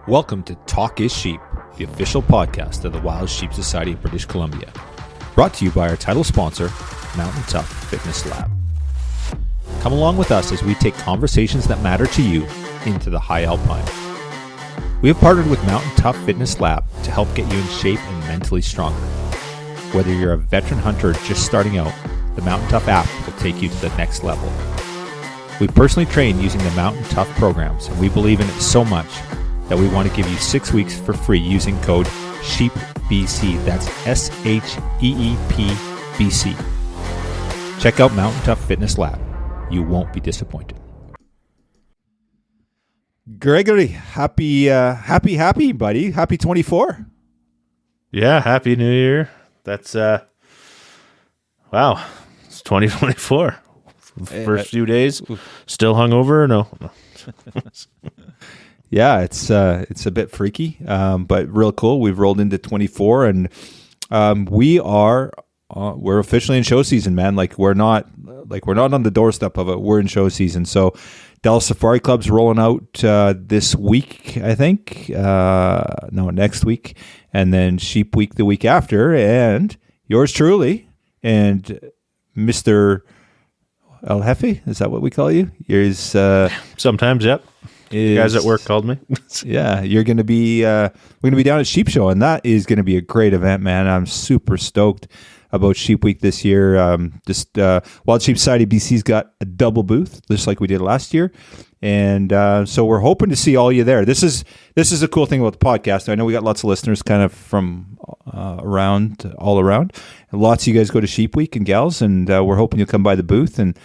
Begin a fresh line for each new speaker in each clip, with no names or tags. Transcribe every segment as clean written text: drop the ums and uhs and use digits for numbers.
Welcome to Talk is Sheep, the official podcast of the Wild Sheep Society of British Columbia. Brought to you by our title sponsor, Mountain Tough Fitness Lab. Come along with us as we take conversations that matter to you into the high alpine. We have partnered with Mountain Tough Fitness Lab to help get you in shape and mentally stronger. Whether you're a veteran hunter or just starting out, the Mountain Tough app will take you to the next level. We personally train using the Mountain Tough programs, and we believe in it so much that we want to give you 6 weeks for free using code SHEEPBC. That's SHEEPBC. Check out Mountain Tough Fitness Lab. You won't be disappointed. Gregory, happy, buddy. Happy 24.
Yeah, happy New Year. That's, wow, it's 2024. First few days, still hungover? No.
Yeah, it's a bit freaky, but real cool. We've rolled into 24, and we're officially in show season, man. We're not on the doorstep of it. We're in show season. So Dallas Safari Club's rolling out this week, I think. No, next week, and then Sheep Week the week after, and yours truly and Mr. El Jefe, is that what we call you?
Sometimes, yep. You guys at work called me.
Yeah, we're going to be down at Sheep Show, and that is going to be a great event, man. I'm super stoked about Sheep Week this year. Wild Sheep Society BC's got a double booth, just like we did last year, and so we're hoping to see all you there. This is a cool thing about the podcast. I know we got lots of listeners kind of from all around. And lots of you guys go to Sheep Week and gals, and we're hoping you'll come by the booth. And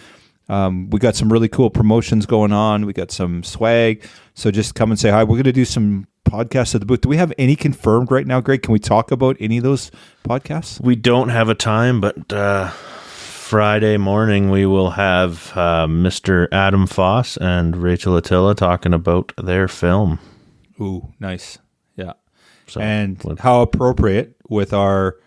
we got some really cool promotions going on. We got some swag. So just come and say hi. We're going to do some podcasts at the booth. Do we have any confirmed right now, Greg? Can we talk about any of those podcasts?
We don't have a time, but Friday morning we will have Mr. Adam Foss and Rachel Attila talking about their film.
Ooh, nice. Yeah.
So,
and how appropriate with our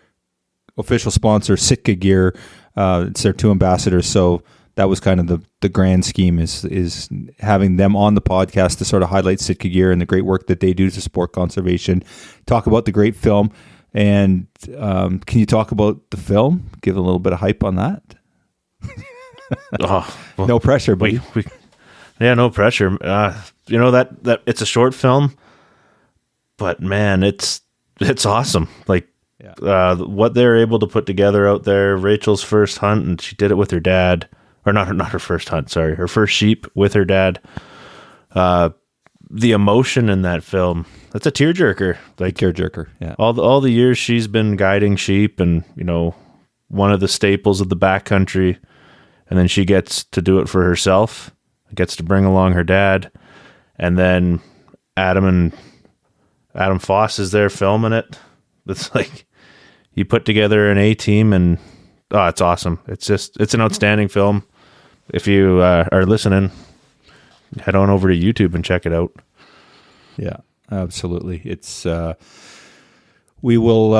official sponsor, Sitka Gear. It's their two ambassadors. So that was kind of the grand scheme is having them on the podcast to sort of highlight Sitka Gear and the great work that they do to support conservation, talk about the great film. And can you talk about the film? Give a little bit of hype on that. No pressure, buddy.
Yeah, no pressure. That it's a short film, but man, it's awesome. What they're able to put together out there. Rachel's first hunt, and she did it with her dad. Or not her first hunt, sorry. Her first sheep with her dad. The emotion in that film, that's a tearjerker.
Tearjerker, yeah.
All the years she's been guiding sheep and, one of the staples of the backcountry. And then she gets to do it for herself. Gets to bring along her dad. And then Adam Foss is there filming it. It's like you put together an A-team and, it's awesome. It's an outstanding film. If you are listening, head on over to YouTube and check it out.
Yeah, absolutely. It's we will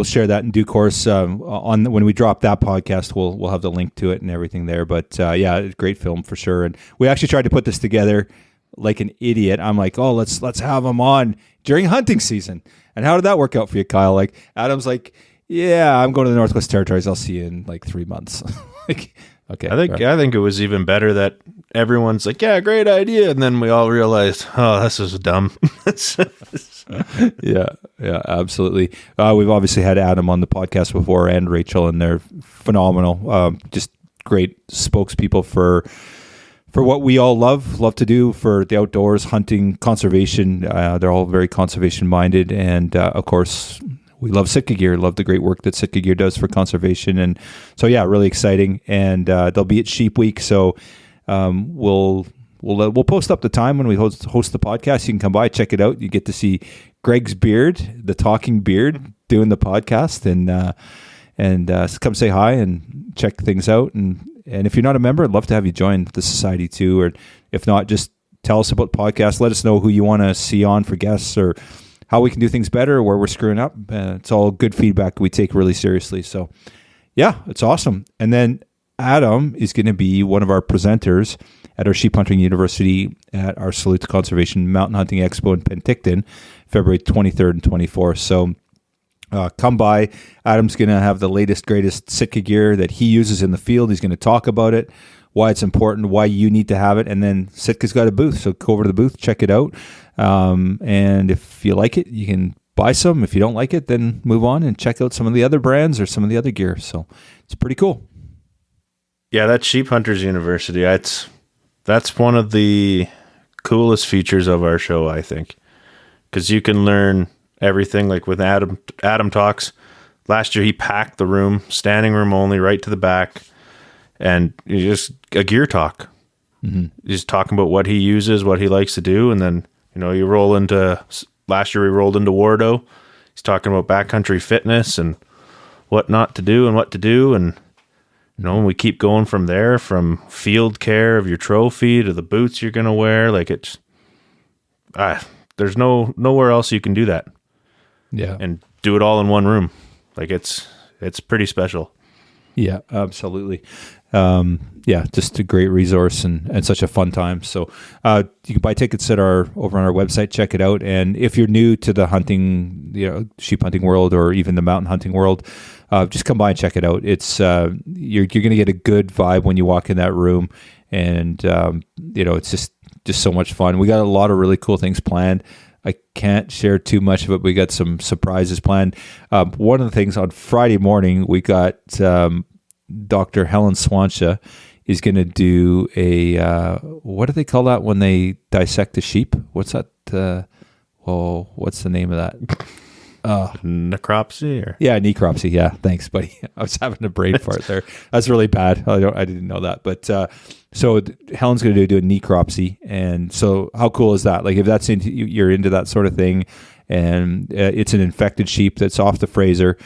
share that in due course. When we drop that podcast, we'll have the link to it and everything there. But yeah, great film for sure. And we actually tried to put this together like an idiot. I'm like, let's have them on during hunting season. And how did that work out for you, Kyle? Like Adam's like, yeah, I'm going to the Northwest Territories. I'll see you in 3 months. Okay.
I think it was even better that everyone's like, yeah, great idea. And then we all realized, this is dumb.
Yeah, absolutely. We've obviously had Adam on the podcast before and Rachel, and they're phenomenal. Just great spokespeople for what we all love to do for the outdoors, hunting, conservation. They're all very conservation minded. And of course, we love Sitka Gear, love the great work that Sitka Gear does for conservation. And so, yeah, really exciting. And they'll be at Sheep Week. So we'll post up the time when we host the podcast. You can come by, check it out. You get to see Greg's beard, the talking beard, doing the podcast. And come say hi and check things out. And if you're not a member, I'd love to have you join the society too. Or if not, just tell us about the podcast. Let us know who you want to see on for guests or how we can do things better, where we're screwing up. It's all good feedback we take really seriously. So, yeah, it's awesome. And then Adam is going to be one of our presenters at our Sheep Hunting University at our Salute to Conservation Mountain Hunting Expo in Penticton, February 23rd and 24th. So come by. Adam's going to have the latest, greatest Sitka gear that he uses in the field. He's going to talk about it, why it's important, why you need to have it. And then Sitka's got a booth. So go over to the booth, check it out. And if you like it, you can buy some. If you don't like it, then move on and check out some of the other brands or some of the other gear. So it's pretty cool.
Yeah, that's Sheep Hunters University. That's one of the coolest features of our show, I think, because you can learn everything. Like with Adam talks, last year he packed the room, standing room only, right to the back, and just a gear talk. Mm-hmm. He's talking about what he uses, what he likes to do, and then you roll into last year we rolled into Wardo. He's talking about backcountry fitness and what not to do and what to do, and and we keep going from there, from field care of your trophy to the boots you're going to wear. Like there's nowhere else you can do that.
Yeah.
And do it all in one room. Like it's pretty special.
Yeah, absolutely. Just a great resource and such a fun time. So you can buy tickets over on our website, check it out. And if you're new to the hunting, sheep hunting world or even the mountain hunting world, just come by and check it out. It's you're going to get a good vibe when you walk in that room, and it's just so much fun. We got a lot of really cool things planned. I can't share too much of it. We got some surprises planned. One of the things on Friday morning, we got Dr. Helen Swansha is going to do a, what do they call that when they dissect a sheep? What's that? What's the name of that?
Necropsy?
Yeah, necropsy. Yeah, thanks, buddy. I was having a brain fart there. That's really bad. I didn't know that. But so Helen's going to do a necropsy, and so how cool is that? Like if that's you're into that sort of thing, and it's an infected sheep that's off the freezer.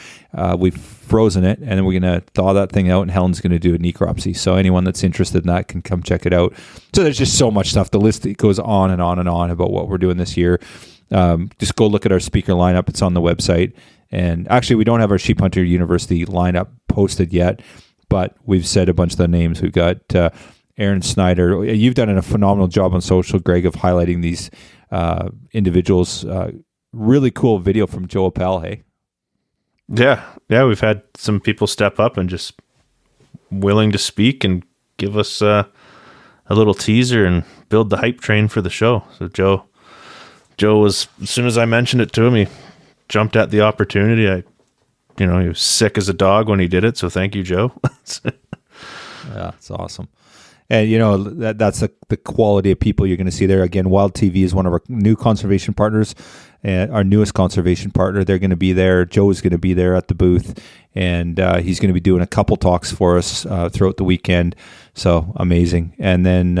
We've frozen it, and then we're going to thaw that thing out, and Helen's going to do a necropsy. So anyone that's interested in that can come check it out. So there's just so much stuff. The list goes on and on and on about what we're doing this year. Just go look at our speaker lineup. It's on the website. And actually, we don't have our Sheep Hunter University lineup posted yet, but we've said a bunch of the names. We've got Aaron Snyder. You've done a phenomenal job on social, Greg, of highlighting these individuals. Really cool video from Joe Appel, hey?
Yeah, we've had some people step up and just willing to speak and give us a little teaser and build the hype train for the show. So Joe was, as soon as I mentioned it to him, he jumped at the opportunity. He was sick as a dog when he did it. So thank you, Joe.
Yeah, it's awesome. And, that's the quality of people you're going to see there. Again, Wild TV is one of our new conservation partners and our newest conservation partner. They're going to be there. Joe is going to be there at the booth, and he's going to be doing a couple talks for us throughout the weekend. So amazing. And then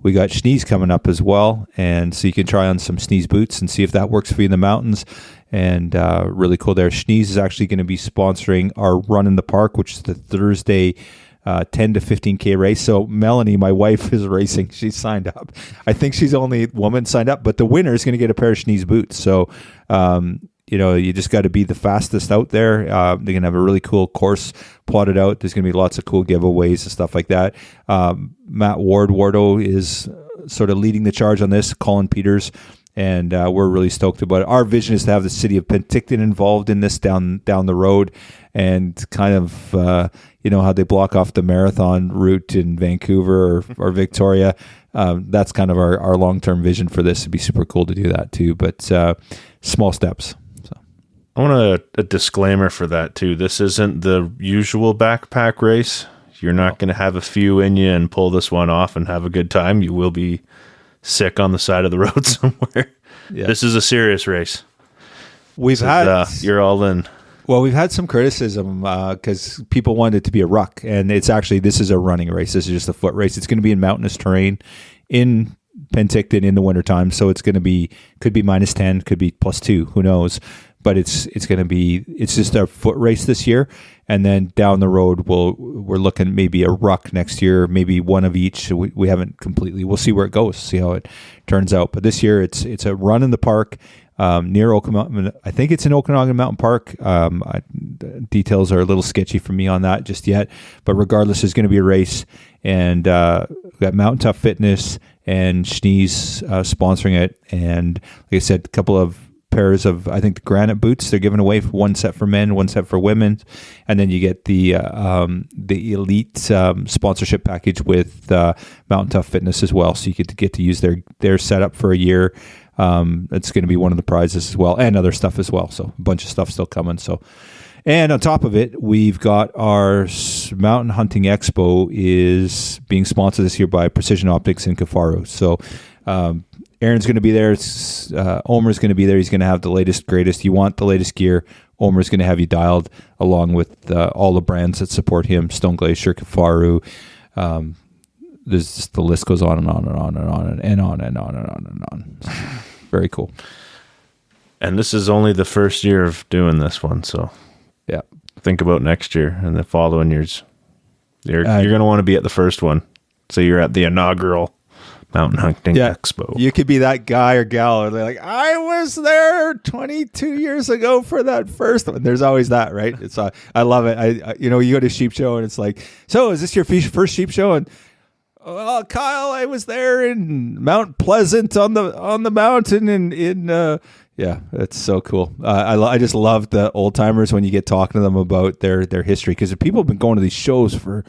we got Schnees coming up as well, and so you can try on some Schnees boots and see if that works for you in the mountains. And really cool there. Schnees is actually going to be sponsoring our Run in the Park, which is the Thursday 10 to 15K race. So Melanie, my wife, is racing. She's signed up. I think she's the only woman signed up, but the winner is going to get a pair of Schnees boots. So, you just got to be the fastest out there. They're going to have a really cool course plotted out. There's going to be lots of cool giveaways and stuff like that. Matt Wardo is sort of leading the charge on this, Colin Peters, and we're really stoked about it. Our vision is to have the city of Penticton involved in this down the road, and kind of how they block off the marathon route in Vancouver or Victoria. That's kind of our long-term vision for this. It'd be super cool to do that too, but small steps. So
I want a disclaimer for that too. This isn't the usual backpack race. You're not going to have a few in you and pull this one off and have a good time. You will be sick on the side of the road somewhere. Yeah. This is a serious race. You're all in.
Well, we've had some criticism because people wanted it to be a ruck, and this is a running race. This is just a foot race. It's going to be in mountainous terrain in Penticton in the wintertime, so it's going to be, could be -10, could be +2, who knows. but it's just a foot race this year. And then down the road, we're looking maybe a ruck next year, maybe one of each. We haven't completely. We'll see where it goes, see how it turns out. But this year, it's a run in the park near Okanagan. I think it's in Okanagan Mountain Park. Details are a little sketchy for me on that just yet. But regardless, there's going to be a race, and we got Mountain Tough Fitness and Schnee's sponsoring it. And like I said, a couple of pairs of, I think, the granite boots they're giving away, one set for men, one set for women, and then you get the elite sponsorship package with Mountain Tough Fitness as well, so you get to use their setup for a year. It's going to be one of the prizes as well, and other stuff as well, so a bunch of stuff still coming. So, and on top of it, we've got our Mountain Hunting Expo is being sponsored this year by Precision Optics in Kafaru. So Aaron's going to be there. Omer's going to be there. He's going to have the latest, greatest. You want the latest gear, Omer's going to have you dialed, along with all the brands that support him, Stone Glacier, Kafaru. There's just, the list goes on and on and on and on and on and on and on and on. So, very cool.
And this is only the first year of doing this one, so
yeah,
think about next year and the following years. You're going to want to be at the first one, so you're at the inaugural Mountain Hunting Expo.
You could be that guy or gal, or they're like, I was there 22 years ago for that first one. There's always that, right? It's I love it. I you go to sheep show and it's like, so is this your first sheep show? And oh, Kyle, I was there in Mount Pleasant on the mountain in yeah, it's so cool. I just love the old timers when you get talking to them about their history, because people have been going to these shows for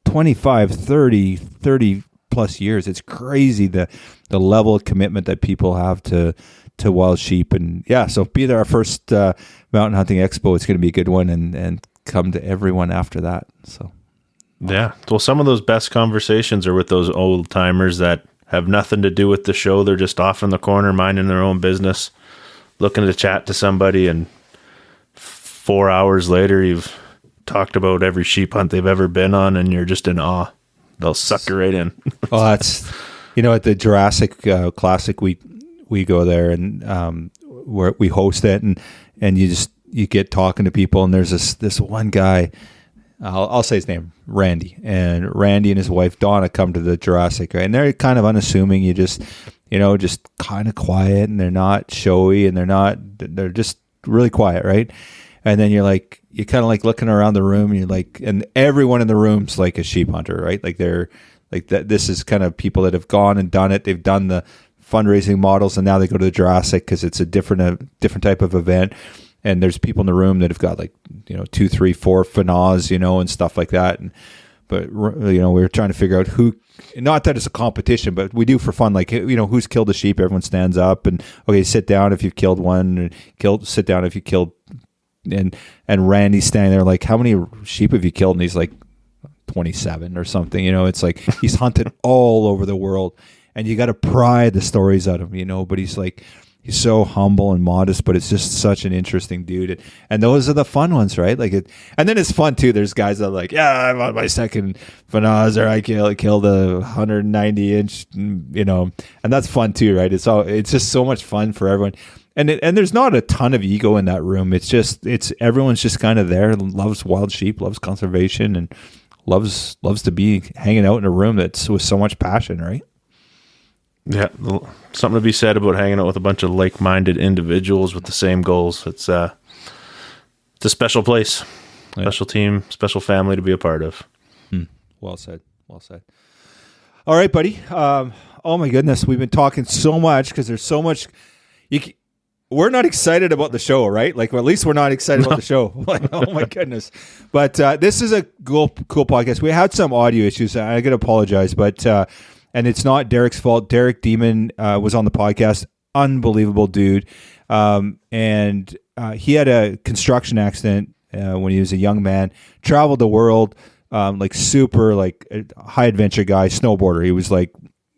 25, 30 plus years. It's crazy the level of commitment that people have to wild sheep. And yeah, so be there our first Mountain Hunting Expo. It's going to be a good one, and come to everyone after that. So
yeah, well, some of those best conversations are with those old timers that have nothing to do with the show. They're just off in the corner minding their own business, looking to chat to somebody, and 4 hours later you've talked about every sheep hunt they've ever been on, and you're just in awe. They'll suck you right in.
Oh, that's, at the Jurassic Classic, we go there, and where we host it, and you get talking to people, and there's this one guy, I'll say his name, Randy, and his wife Donna come to the Jurassic, right? And they're kind of unassuming. You just kind of quiet, and they're not showy, and they're just really quiet, right? And then you're kind of like looking around the room, and you're like, and everyone in the room's like a sheep hunter, right? Like they're like that. This is kind of people that have gone and done it. They've done the fundraising models, and now they go to the Jurassic because it's a different type of event. And there's people in the room that have got 2, 3, 4 FNAs, and stuff like that. But we were trying to figure out who, not that it's a competition, but we do for fun. Who's killed a sheep? Everyone stands up and, okay, sit down if you've killed one, sit down if you killed. And Randy's standing there like, how many sheep have you killed? And he's like 27 or something. It's like he's hunted all over the world, and you got to pry the stories out of him, but he's so humble and modest, but it's just such an interesting dude. And those are the fun ones, right? And then it's fun too. There's guys that are like, yeah, I'm on my second FNAS, or I killed a 190 inch, and that's fun too, right? It's just so much fun for everyone. And there's not a ton of ego in that room. It's everyone's just kind of there, loves wild sheep, loves conservation, and loves to be hanging out in a room that's with so much passion, right?
Yeah, something to be said about hanging out with a bunch of like-minded individuals with the same goals. It's a special place, special team, special family to be a part of.
Well said. All right, buddy. Oh my goodness, we've been talking so much because there's so much. We're not excited about the show, right? At least we're not excited about the show. Oh my goodness. But this is a cool podcast. We had some audio issues. I got to apologize, but and it's not Derek's fault. Derek Demun was on the podcast. Unbelievable dude. And he had a construction accident when he was a young man. Traveled the world, super a high adventure guy, snowboarder. He was he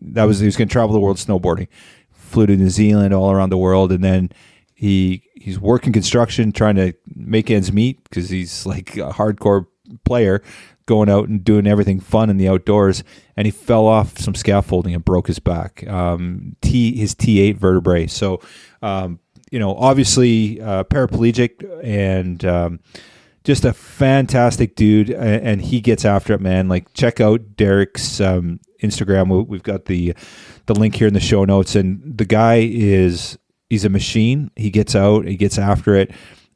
was going to travel the world snowboarding. Flew to New Zealand, all around the world, and then he's working construction, trying to make ends meet because he's a hardcore player, going out and doing everything fun in the outdoors. And he fell off some scaffolding and broke his back, his T-8 vertebrae. So obviously paraplegic and just a fantastic dude, and he gets after it, man. Like, check out Derek's Instagram. We've got the link here in the show notes, and the guy he's a machine. He gets out, he gets after it,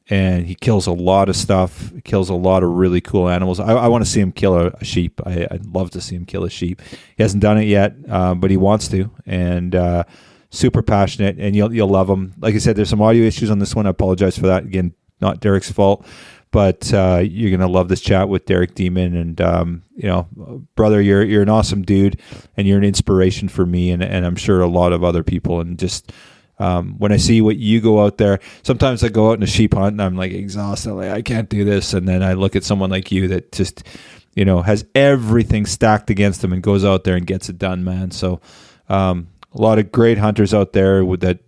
and he kills a lot of stuff. He kills a lot of really cool animals. I want to see him kill a sheep. I'd love to see him kill a sheep. He hasn't done it yet, but he wants to, and super passionate, and you'll love him. Like I said, there's some audio issues on this one. I apologize for that. Again, not Derek's fault. But you're going to love this chat with Derek Demun. And, brother, you're an awesome dude, and you're an inspiration for me and I'm sure a lot of other people. And just when I see what you go out there, sometimes I go out in a sheep hunt and I'm like exhausted. Like, I can't do this. And then I look at someone like you that just, has everything stacked against him and goes out there and gets it done, man. So a lot of great hunters out there that,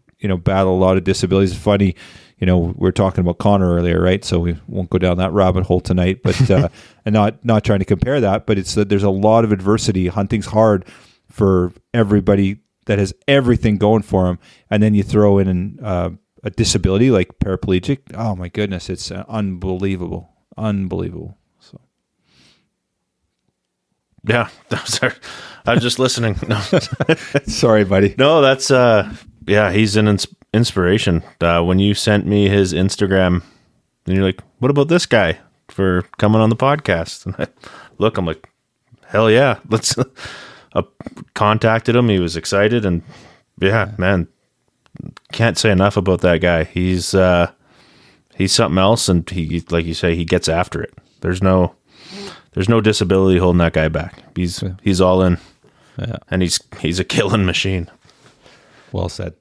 battle a lot of disabilities. It's funny. We were talking about Connor earlier, right? So we won't go down that rabbit hole tonight, but and not trying to compare that, but it's that there's a lot of adversity. Hunting's hard for everybody that has everything going for them, and then you throw in a disability like paraplegic. Oh my goodness, it's unbelievable. So
yeah, I was just listening. No.
Sorry, buddy.
No, that's he's an inspiration. When you sent me his Instagram, and you're like, "What about this guy for coming on the podcast?" And I'm like, "Hell yeah, let's." I contacted him. He was excited, and man, can't say enough about that guy. He's something else, and he, like you say, he gets after it. There's no disability holding that guy back. He's all in, and he's a killing machine.
Well said.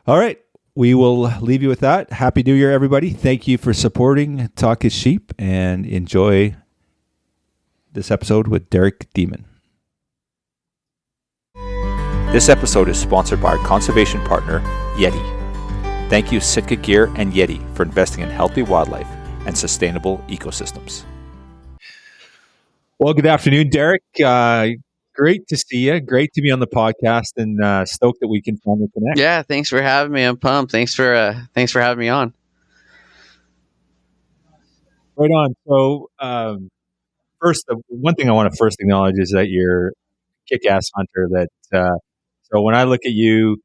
All right. We will leave you with that. Happy New Year, everybody. Thank you for supporting Talk is Sheep, and enjoy this episode with Derek Demun. This episode is sponsored by our conservation partner, Yeti. Thank you, Sitka Gear and Yeti, for investing in healthy wildlife and sustainable ecosystems. Well, good afternoon, Derek. Great to see you. Great to be on the podcast, and stoked that we can finally connect.
Yeah, thanks for having me. I'm pumped. Thanks for having me on.
Right on. So, first, the one thing I want to first acknowledge is that you're a kick-ass hunter. So when I look at you,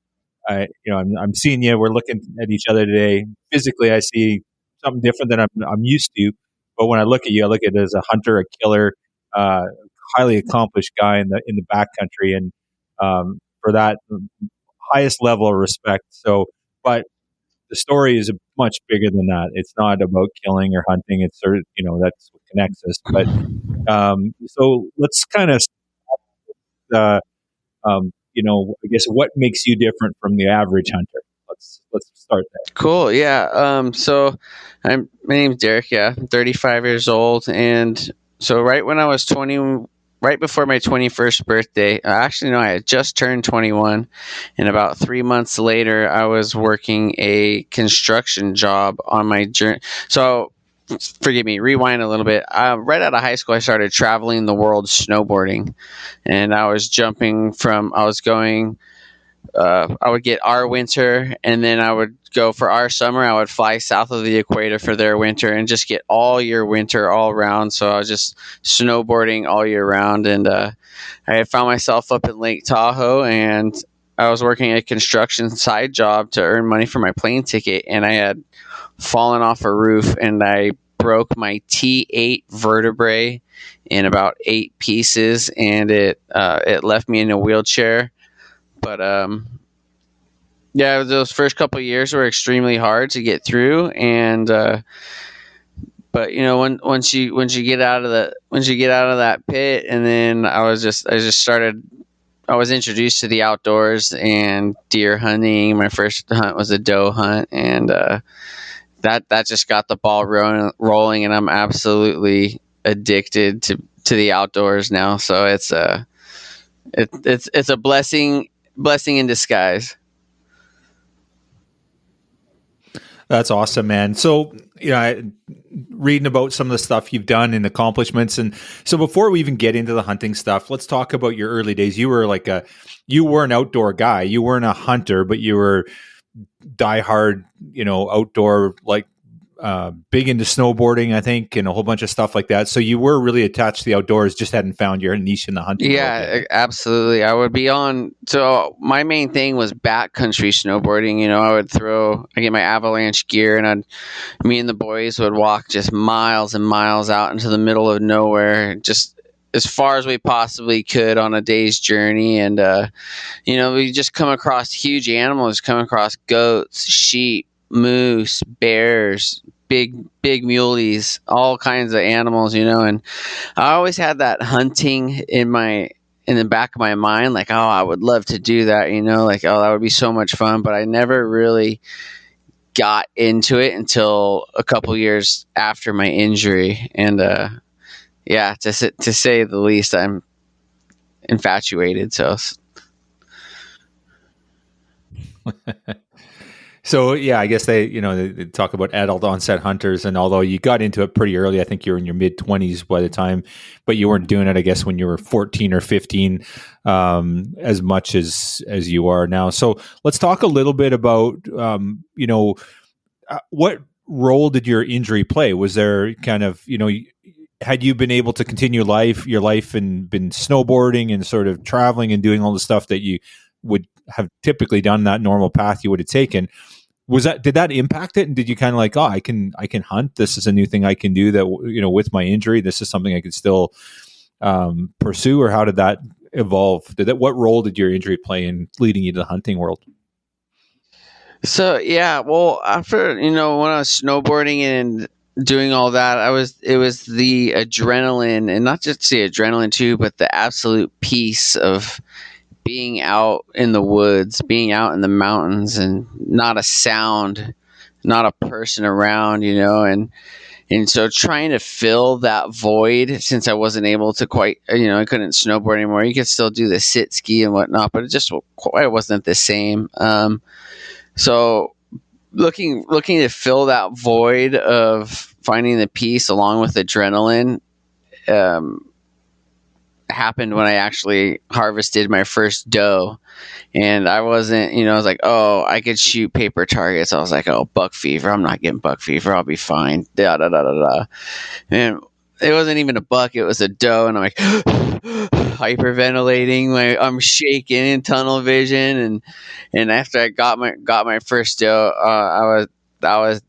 I'm seeing you. We're looking at each other today. Physically, I see something different than I'm used to. But when I look at you, I look at it as a hunter, a killer, highly accomplished guy in the backcountry, and for that, highest level of respect. So, but the story is much bigger than that. It's not about killing or hunting. It's that's what connects us. But so let's kind of, I guess what makes you different from the average hunter. Let's start there.
Cool. Yeah. So my name's Derek. Yeah, I'm 35 years old, and so right when I was 20. Right before my 21st birthday, actually, no, I had just turned 21, and about 3 months later, I was working a construction job on my journey. So, forgive me, rewind a little bit. Right out of high school, I started traveling the world snowboarding, and I was I would get our winter, and then I would go for our summer. I would fly south of the equator for their winter and just get all year winter all around. So I was just snowboarding all year round. And I had found myself up in Lake Tahoe, and I was working a construction side job to earn money for my plane ticket. And I had fallen off a roof, and I broke my T-8 vertebrae in about 8 pieces, and it left me in a wheelchair. But those first couple of years were extremely hard to get through, and but once you get out of that pit, and then I was introduced to the outdoors and deer hunting. My first hunt was a doe hunt, and that just got the ball rolling, and I'm absolutely addicted to the outdoors now. So it's a blessing in disguise.
That's awesome, man. So, reading about some of the stuff you've done and accomplishments. And so before we even get into the hunting stuff, let's talk about your early days. You were you were an outdoor guy. You weren't a hunter, but you were diehard, outdoor, like big into snowboarding, I think, and a whole bunch of stuff like that. So you were really attached to the outdoors, just hadn't found your niche in the hunting world
Yeah,
yet.
absolutely. I would be on. So my main thing was backcountry snowboarding. I get my avalanche gear, and me and the boys would walk just miles and miles out into the middle of nowhere, just as far as we possibly could on a day's journey. And we just come across huge animals, come across goats, sheep, moose, bears, big muleys, all kinds of animals. And I always had that hunting in the back of my mind, like, oh, I would love to do that, like, oh, that would be so much fun. But I never really got into it until a couple years after my injury. And yeah, to say the least, I'm infatuated. So
So yeah, I guess they talk about adult onset hunters, and although you got into it pretty early, I think you were in your mid-20s by the time, but you weren't doing it, I guess, when you were 14 or 15, as much as you are now. So let's talk a little bit about what role did your injury play? Was there kind of, had you been able to continue your life and been snowboarding and sort of traveling and doing all the stuff that you would have typically done, that normal path you would have taken, did that impact it? And did you kind of like, oh, I can hunt. This is a new thing I can do that, with my injury, this is something I could still pursue? Or how did that evolve? What role did your injury play in leading you to the hunting world?
So yeah, well, after when I was snowboarding and doing all that, it was the adrenaline, and not just the adrenaline too, but the absolute peace of being out in the woods, being out in the mountains, and not a sound, not a person around, and so trying to fill that void, since I wasn't able to quite, I couldn't snowboard anymore. You could still do the sit ski and whatnot, but it wasn't the same. So looking to fill that void of finding the peace along with adrenaline, happened when I actually harvested my first doe. And I wasn't, I was like, oh, I could shoot paper targets. I was like, oh, buck fever. I'm not getting buck fever. I'll be fine. Da da da da da. And it wasn't even a buck. It was a doe. And I'm like, hyperventilating. I'm shaking in tunnel vision. And after I got my first doe, that was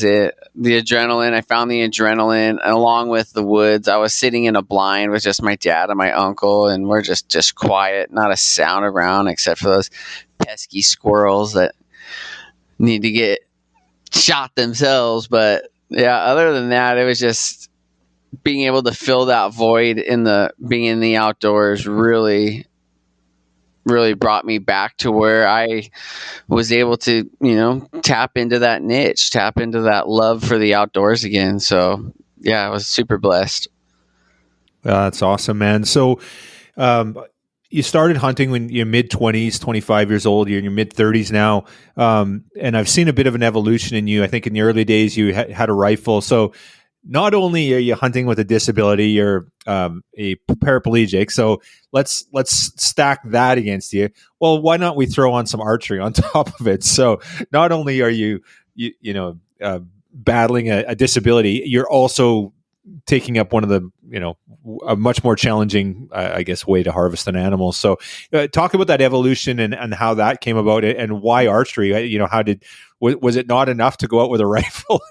it. The adrenaline. I found the adrenaline, along with the woods. I was sitting in a blind with just my dad and my uncle, and we're just quiet, not a sound around except for those pesky squirrels that need to get shot themselves. But yeah, other than that, it was just being able to fill that void being in the outdoors really brought me back to where I was able to, tap into that niche, tap into that love for the outdoors again. So yeah, I was super blessed.
That's awesome, man. So, you started hunting when you're mid-20s, 25 years old. You're in your mid-30s now, and I've seen a bit of an evolution in you. I think in the early days you had a rifle. So not only are you hunting with a disability, you're a paraplegic. So let's stack that against you. Well, why not we throw on some archery on top of it? So not only are you battling a disability, you're also taking up one of the, a much more challenging, I guess, way to harvest an animal. So talk about that evolution and how that came about, and why archery. Was it not enough to go out with a rifle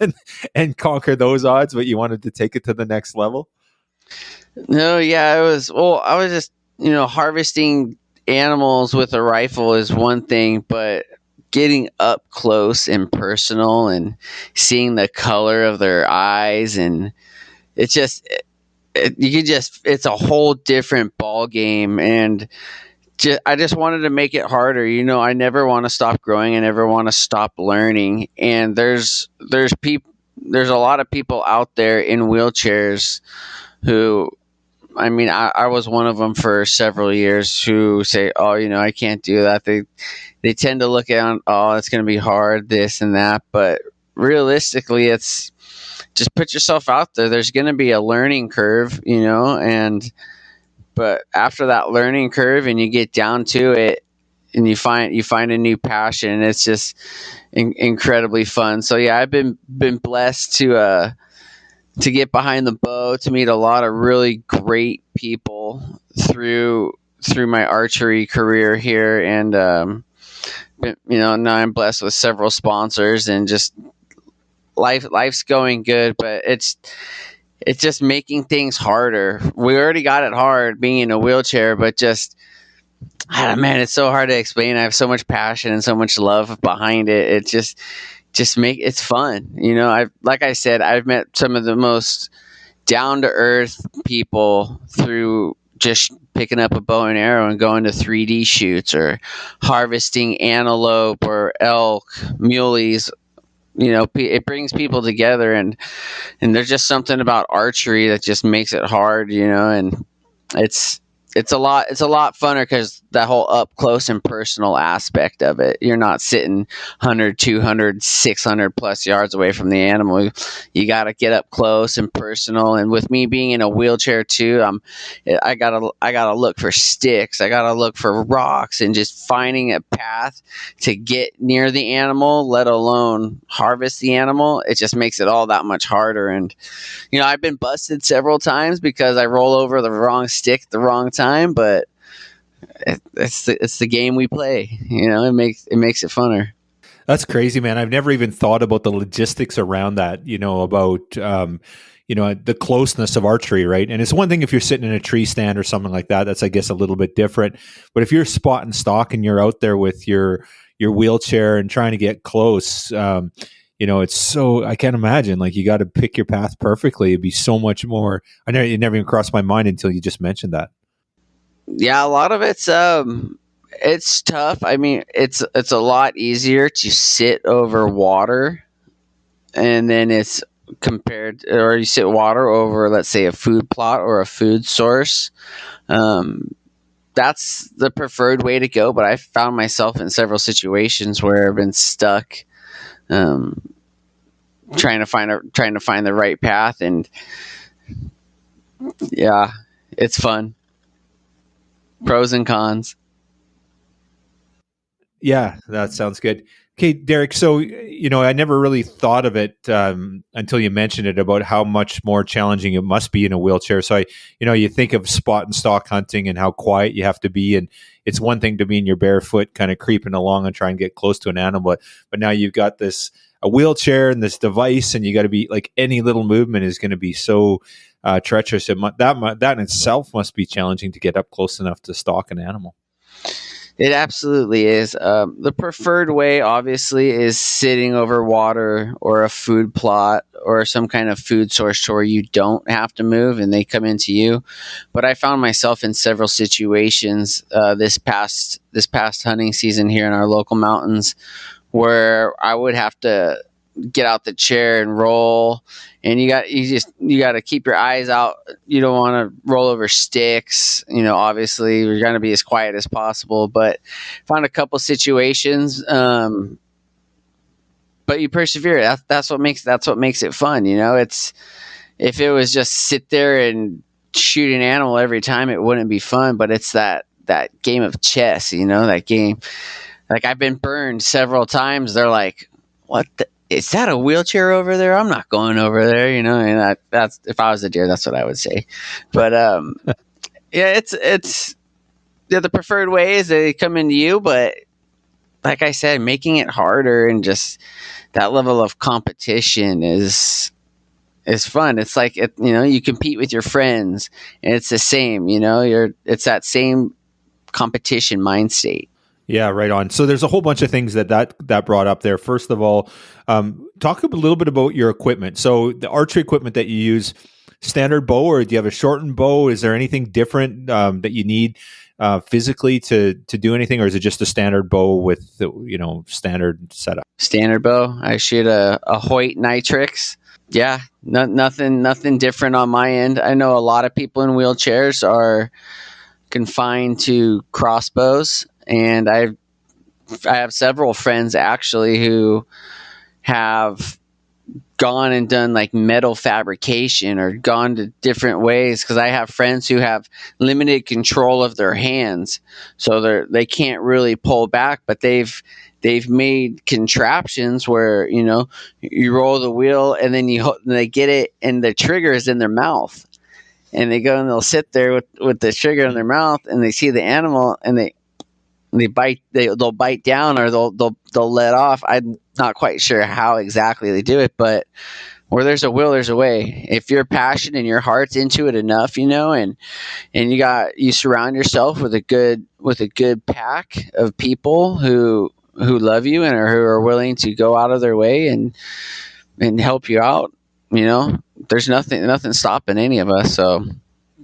and conquer those odds, but you wanted to take it to the next level?
No, yeah, I was just, harvesting animals with a rifle is one thing, but getting up close and personal and seeing the color of their eyes, and it's just, it's a whole different ball game. And I just wanted to make it harder. I never want to stop growing. I never want to stop learning. And there's a lot of people out there in wheelchairs who, I was one of them for several years, who say, oh, I can't do that. They tend to look at, oh, it's going to be hard, this and that. But realistically, it's just put yourself out there. There's going to be a learning curve, but after that learning curve and you get down to it, and you find a new passion, and it's just incredibly fun. So yeah, I've been blessed to get behind the bow, to meet a lot of really great people through my archery career here, and now I'm blessed with several sponsors, and just life's going good, but it's just making things harder. We already got it hard being in a wheelchair, but just man, it's so hard to explain. I have so much passion and so much love behind it. It just it's fun. Like I said, I've met some of the most down to earth people through just picking up a bow and arrow and going to 3D shoots, or harvesting antelope or elk, muleys. It brings people together, and there's just something about archery that just makes it hard, and it's a lot funner because that whole up close and personal aspect of it. You're not sitting 100, 200, 600 plus yards away from the animal. You got to get up close and personal. And with me being in a wheelchair too, I gotta look for sticks. I gotta look for rocks, and just finding a path to get near the animal, let alone harvest the animal. It just makes it all that much harder. And I've been busted several times because I roll over the wrong stick at the wrong time, but it's the game we play. It makes it funner.
That's crazy, man. I've never even thought about the logistics around that, about, the closeness of archery, right? And it's one thing if you're sitting in a tree stand or something like that, that's, I guess, a little bit different. But if you're spot and stock and you're out there with your wheelchair and trying to get close, it's so, I can't imagine, like, you got to pick your path perfectly. It'd be so much more. It never even crossed my mind until you just mentioned that.
Yeah, a lot of it's tough. I mean, it's a lot easier to sit over water, and then it's or you sit water over, let's say, a food plot or a food source. That's the preferred way to go, but I found myself in several situations where I've been stuck, trying to find the right path, and yeah, it's fun. Pros and cons.
Yeah, that sounds good. Okay, Derek. So, I never really thought of it until you mentioned it, about how much more challenging it must be in a wheelchair. So, you think of spot and stalk hunting and how quiet you have to be. And it's one thing to be in your barefoot kind of creeping along and try and get close to an animal. But now you've got a wheelchair and this device, and you got to be like, any little movement is going to be so treacherous. That in itself must be challenging to get up close enough to stalk an animal.
It absolutely is. The preferred way, obviously, is sitting over water or a food plot or some kind of food source to where you don't have to move and they come into you. But I found myself in several situations this past hunting season here in our local mountains, where I would have to get out the chair and roll, and you got to keep your eyes out. You don't want to roll over sticks. Obviously you're going to be as quiet as possible, but found a couple situations, but you persevere. That's what makes it fun. It's, if it was just sit there and shoot an animal every time, it wouldn't be fun. But it's that game of chess, that game. Like, I've been burned several times. They're like, what is that, a wheelchair over there? I'm not going over there, and that's, if I was a deer, that's what I would say. But yeah, it's the preferred way is they come into you, but like I said, making it harder and just that level of competition is fun. It's like, you compete with your friends, and it's the same, it's that same competition mind state.
Yeah, right on. So there's a whole bunch of things that brought up there. First of all, talk a little bit about your equipment. So the archery equipment that you use, standard bow, or do you have a shortened bow? Is there anything different that you need physically to do anything, or is it just a standard bow with the standard setup?
Standard bow. I shoot a Hoyt Nitrix. Yeah, nothing different on my end. I know a lot of people in wheelchairs are confined to crossbows, and I have several friends actually who have gone and done like metal fabrication or gone to different ways, because I have friends who have limited control of their hands, so they can't really pull back, but they've made contraptions where, you know, you roll the wheel and then they get it and the trigger is in their mouth, and they go and they'll sit there with the trigger in their mouth, and they see the animal and they bite, they'll bite down, or they'll let off. I'm not quite sure how exactly they do it, but where there's a will, there's a way. If you're passionate and your heart's into it enough, you know, and you surround yourself with a good pack of people who love you and who are willing to go out of their way and help you out, you know, there's nothing stopping any of us. So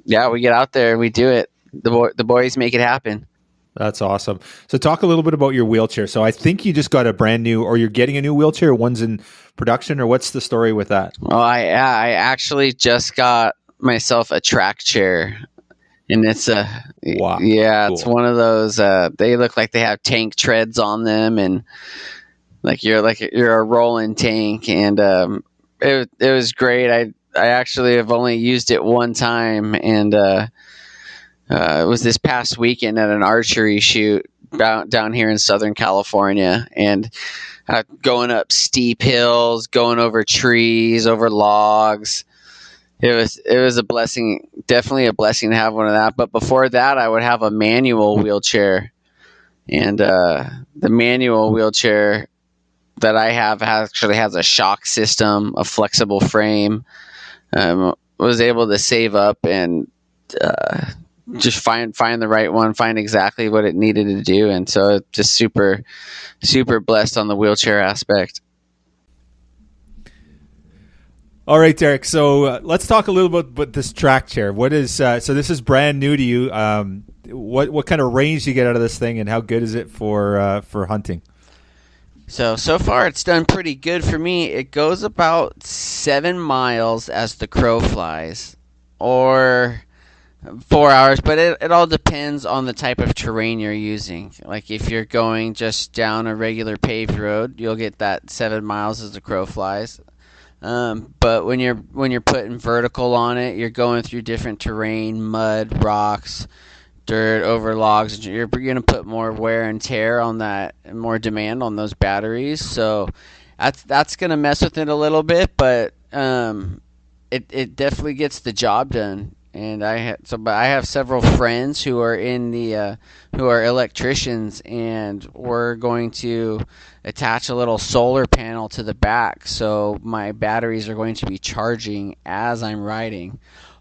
yeah, we get out there and we do it. The boys make it happen.
That's awesome. So talk a little bit about your wheelchair. So I think you just got a brand new, or you're getting a new wheelchair. One's in production, or what's the story with that?
Well, I actually just got myself a track chair, and it's
Wow.
Yeah,
Cool.
It's one of those. They look like they have tank treads on them, and you're a rolling tank, and it was great. I actually have only used it one time, and it was this past weekend at an archery shoot down here in Southern California, and going up steep hills, going over trees, over logs. It was a blessing, definitely a blessing to have one of that. But before that, I would have a manual wheelchair, and the manual wheelchair that I have actually has a shock system, a flexible frame. Was able to save up and just find the right one, find exactly what it needed to do, and so just super blessed on the wheelchair aspect.
All right, Derek. So let's talk a little bit about this track chair. What is so? This is brand new to you. What kind of range do you get out of this thing, and how good is it for hunting?
So far it's done pretty good for me. It goes about 7 miles as the crow flies, or 4 hours, but it all depends on the type of terrain you're using. Like if you're going just down a regular paved road, you'll get that 7 miles as the crow flies. But when you're putting vertical on it, you're going through different terrain, mud, rocks, dirt, over logs. You're going to put more wear and tear on that, and more demand on those batteries. So that's going to mess with it a little bit, but it definitely gets the job done. And but I have several friends who are who are electricians, and we're going to attach a little solar panel to the back, so my batteries are going to be charging as I'm riding.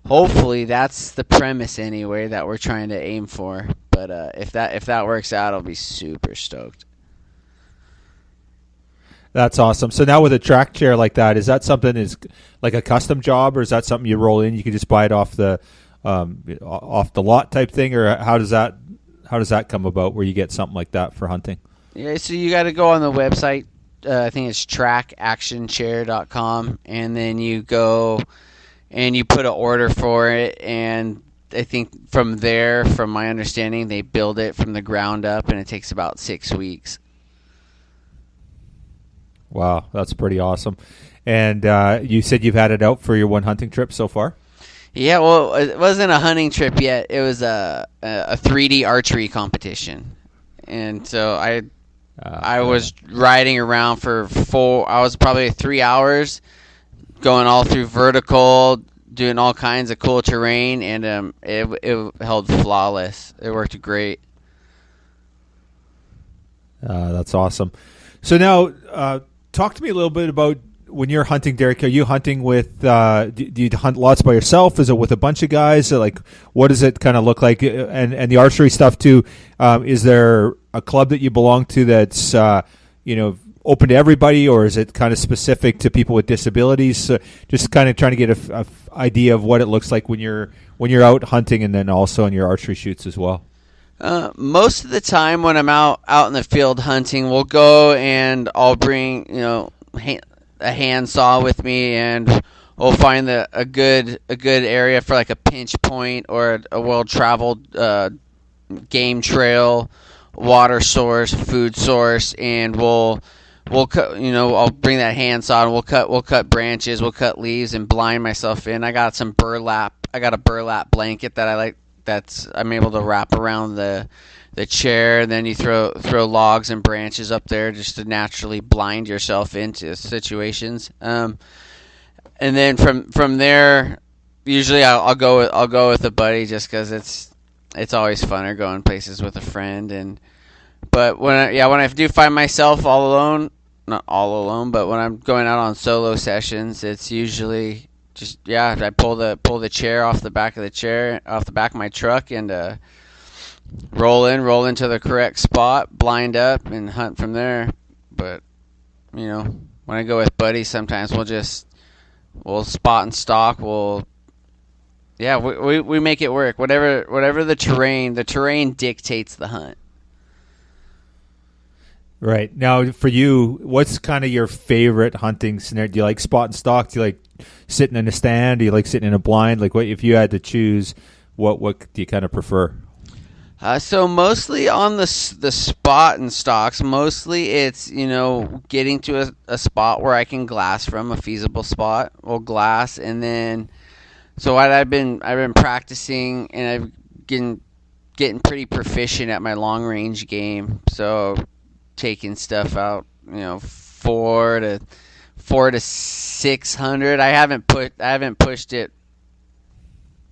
Hopefully, that's the premise anyway that we're trying to aim for. But if that works out, I'll be super stoked.
That's awesome. So now with a track chair like that, is that something is like a custom job, or is that something you roll in? You can just buy it off the lot type thing, or how does that come about where you get something like that for hunting?
Yeah, so you got to go on the website. I think it's trackactionchair.com, and then you go and you put an order for it, and I think from there, from my understanding, they build it from the ground up, and it takes about 6 weeks.
Wow, that's pretty awesome. And you said you've had it out for your one hunting trip so far?
Yeah, well, it wasn't a hunting trip yet. It was a 3D archery competition. And so I was riding around I was probably 3 hours, going all through vertical, doing all kinds of cool terrain, and it held flawless. It worked great.
That's awesome. So now, talk to me a little bit about when you're hunting, Derek. Are you hunting with? Do you hunt lots by yourself? Is it with a bunch of guys? Like, what does it kind of look like? And the archery stuff too. Is there a club that you belong to that's open to everybody, or is it kind of specific to people with disabilities? So just kind of trying to get a idea of what it looks like when you're out hunting, and then also on your archery shoots as well.
Most of the time when I'm out in the field hunting, we'll go and I'll bring a handsaw with me, and we'll find a good area for like a pinch point or a well traveled game trail, water source, food source, and we'll we'll cut, I'll bring that handsaw and we'll cut branches, we'll cut leaves and blind myself in. I got a burlap blanket that I like, I'm able to wrap around the chair, and then you throw logs and branches up there just to naturally blind yourself into situations. And then from there, usually I'll go with a buddy just because it's always funner going places with a friend. But when I do find myself all alone, not all alone, but when I'm going out on solo sessions, it's usually just I pull the chair off the back of my truck and roll into the correct spot, blind up, and hunt from there. But when I go with buddies, sometimes we'll spot and stalk. We make it work. Whatever the terrain dictates the hunt.
Right. Now, for you, what's kind of your favorite hunting scenario? Do you like spot and stalk? Do you like sitting in a stand? Do you like sitting in a blind? Like, what if you had to choose? What do you kind of prefer?
So mostly on the spot and stalks. Mostly it's getting to a spot where I can glass from, a feasible spot. We'll glass, and then so I've been practicing, and I've getting pretty proficient at my long range game. So taking stuff out, 400 to 600. I haven't pushed it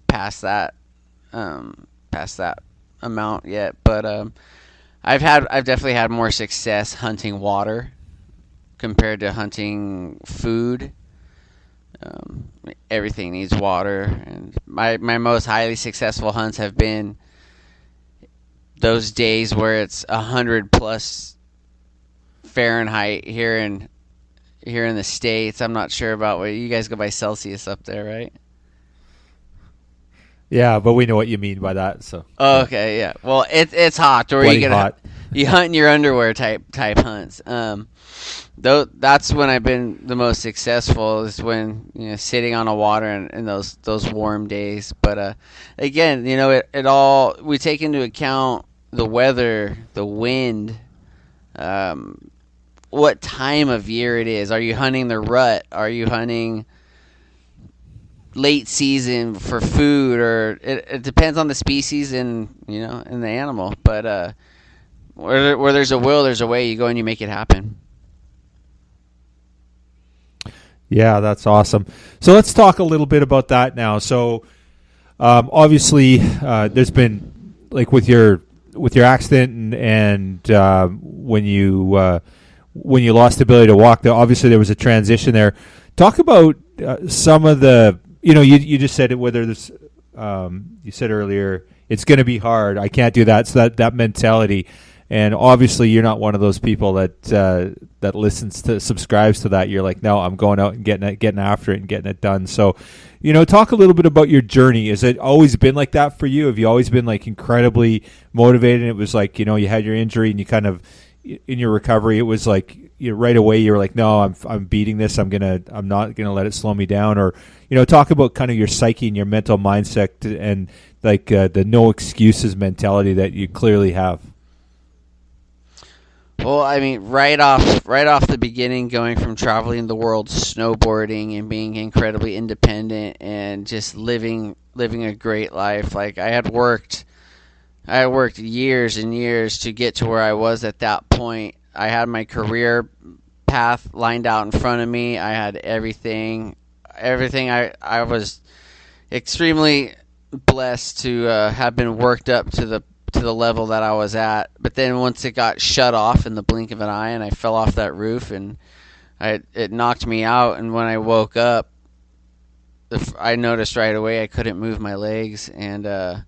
past that amount yet, but I've definitely had more success hunting water compared to hunting food. Everything needs water, and my most highly successful hunts have been those days where it's 100 plus Fahrenheit here in the States. I'm not sure about what you guys go by Celsius up there, right?
Yeah, but we know what you mean by that. So.
Oh, okay, yeah. Well, it's hot, or you hunt in your underwear type hunts. Though that's when I've been the most successful, is when sitting on a water in those warm days. But again, it all, we take into account the weather, the wind, what time of year it is. Are you hunting the rut? Are you hunting late season for food? Or it depends on the species and and the animal. But where there's a will, there's a way. You go and you make it happen.
Yeah, that's awesome. So let's talk a little bit about that now. So obviously, there's been, like, with your accident and when you lost the ability to walk, obviously there was a transition there. Talk about some of the, you just said it, whether this, you said earlier, it's going to be hard. I can't do that. So that mentality. And obviously, you're not one of those people that subscribes to that. You're like, no, I'm going out and getting after it and getting it done. So, talk a little bit about your journey. Has it always been like that for you? Have you always been like incredibly motivated? And it was like, you had your injury and you kind of, in your recovery, it was like, right away you were like, no, I'm beating this. I'm not gonna let it slow me down. Or, talk about kind of your psyche and your mental mindset and like the no excuses mentality that you clearly have.
Well, I mean, right off the beginning, going from traveling the world snowboarding and being incredibly independent and just living a great life. Like, I had worked years and years to get to where I was at that point. I had my career path lined out in front of me. I had everything. I was extremely blessed to have been worked up to the level that I was at. But then once it got shut off in the blink of an eye and I fell off that roof and it knocked me out, and when I woke up, I noticed right away I couldn't move my legs, and I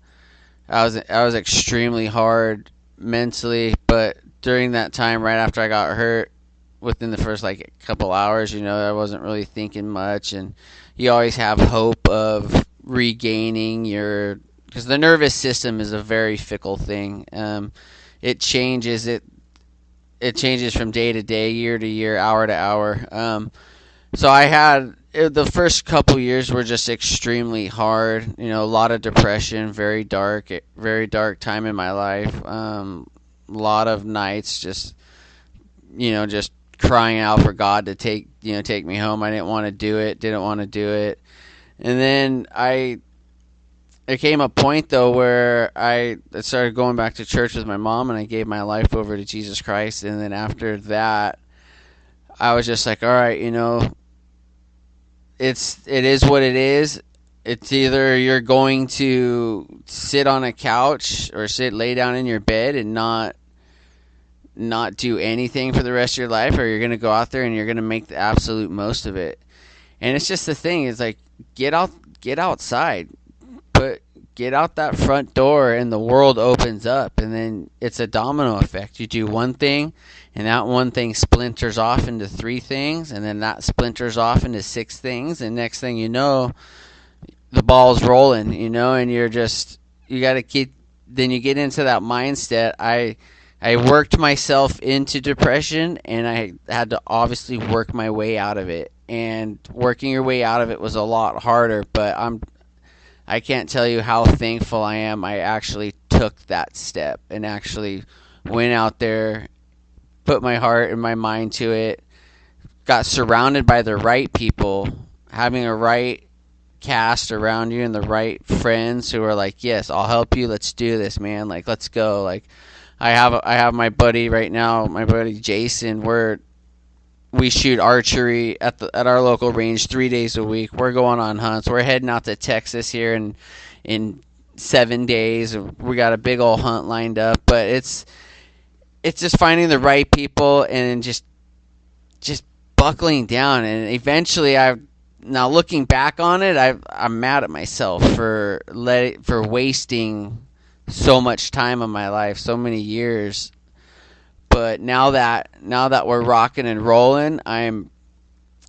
was extremely hard mentally. But during that time, right after I got hurt, within the first couple hours, I wasn't really thinking much, and you always have hope of regaining because the nervous system is a very fickle thing. It changes. It changes from day to day, year to year, hour to hour. So I had the first couple years were just extremely hard. A lot of depression, very dark time in my life. A lot of nights just crying out for God to take me home. I didn't want to do it. And then there came a point though where I started going back to church with my mom, and I gave my life over to Jesus Christ. And then after that, I was just like, all right, it is what it is. It's either you're going to sit on a couch or lay down in your bed and not do anything for the rest of your life, or you're going to go out there and you're going to make the absolute most of it. And it's just the thing is like, get outside, get out that front door, and the world opens up. And then it's a domino effect. You do one thing, and that one thing splinters off into 3 things, and then that splinters off into 6 things, and next thing you know, the ball's rolling, and you got to keep. Then you get into that mindset. I worked myself into depression, and I had to obviously work my way out of it. And working your way out of it was a lot harder, but I can't tell you how thankful I am I actually took that step and actually went out there, put my heart and my mind to it, got surrounded by the right people, having a right cast around you and the right friends who are like, yes, I'll help you. Let's do this, man. Like, let's go. Like, I have my buddy right now, my buddy Jason. We shoot archery at our local range 3 days a week. We're going on hunts. We're heading out to Texas here in 7 days. We got a big old hunt lined up. But it's just finding the right people and just buckling down. And eventually, now looking back on it, I'm mad at myself for wasting so much time of my life, so many years. But now that we're rocking and rolling, I'm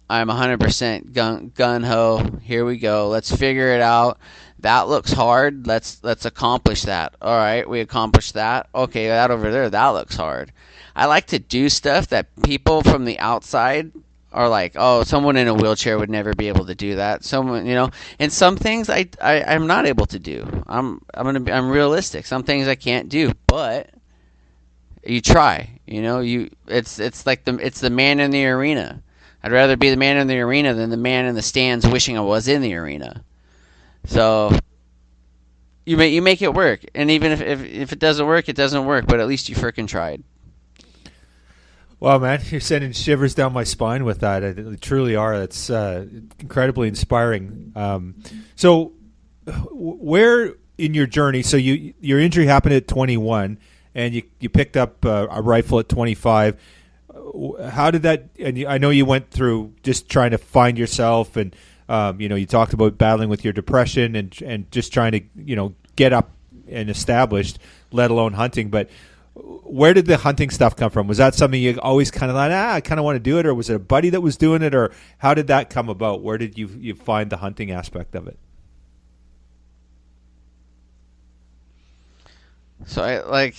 100% gun ho. Here we go. Let's figure it out. That looks hard. Let's accomplish that. All right, we accomplished that. Okay, that over there, that looks hard. I like to do stuff that people from the outside are like, oh, someone in a wheelchair would never be able to do that. Someone, and some things I'm not able to do. I'm realistic. Some things I can't do, but you try. It's like it's the man in the arena. I'd rather be the man in the arena than the man in the stands wishing I was in the arena. So you make it work, and even if it doesn't work, it doesn't work. But at least you frickin' tried.
Well, man, you're sending shivers down my spine with that. It truly are. That's incredibly inspiring. So, where in your journey? So your injury happened at 21, and you picked up a rifle at 25. How did that? And I know you went through just trying to find yourself, and you talked about battling with your depression and just trying to get up and established, let alone hunting, but. Where did the hunting stuff come from? Was that something you always kind of like, I kind of want to do it, or was it a buddy that was doing it, or how did that come about? Where did you find the hunting aspect of it?
So like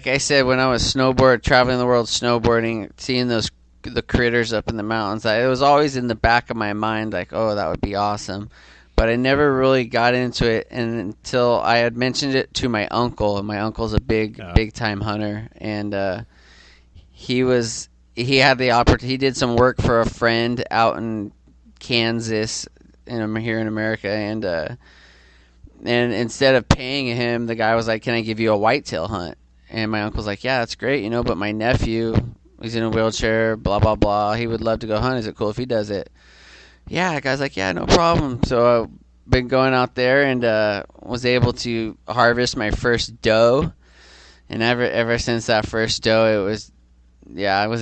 I said, when I was traveling the world snowboarding, seeing the critters up in the mountains, it was always in the back of my mind, like, oh, that would be awesome. But I never really got into it until I had mentioned it to my uncle, and my uncle's a big time hunter, and he had the opportunity. He did some work for a friend out in Kansas, here in America, and instead of paying him, the guy was like, "Can I give you a whitetail hunt?" And my uncle's like, "Yeah, that's great, but my nephew, he's in a wheelchair, blah blah blah. He would love to go hunt. Is it cool if he does it?" Yeah, the guy's like, yeah, no problem. So I've been going out there and was able to harvest my first doe. And ever since that first doe, it was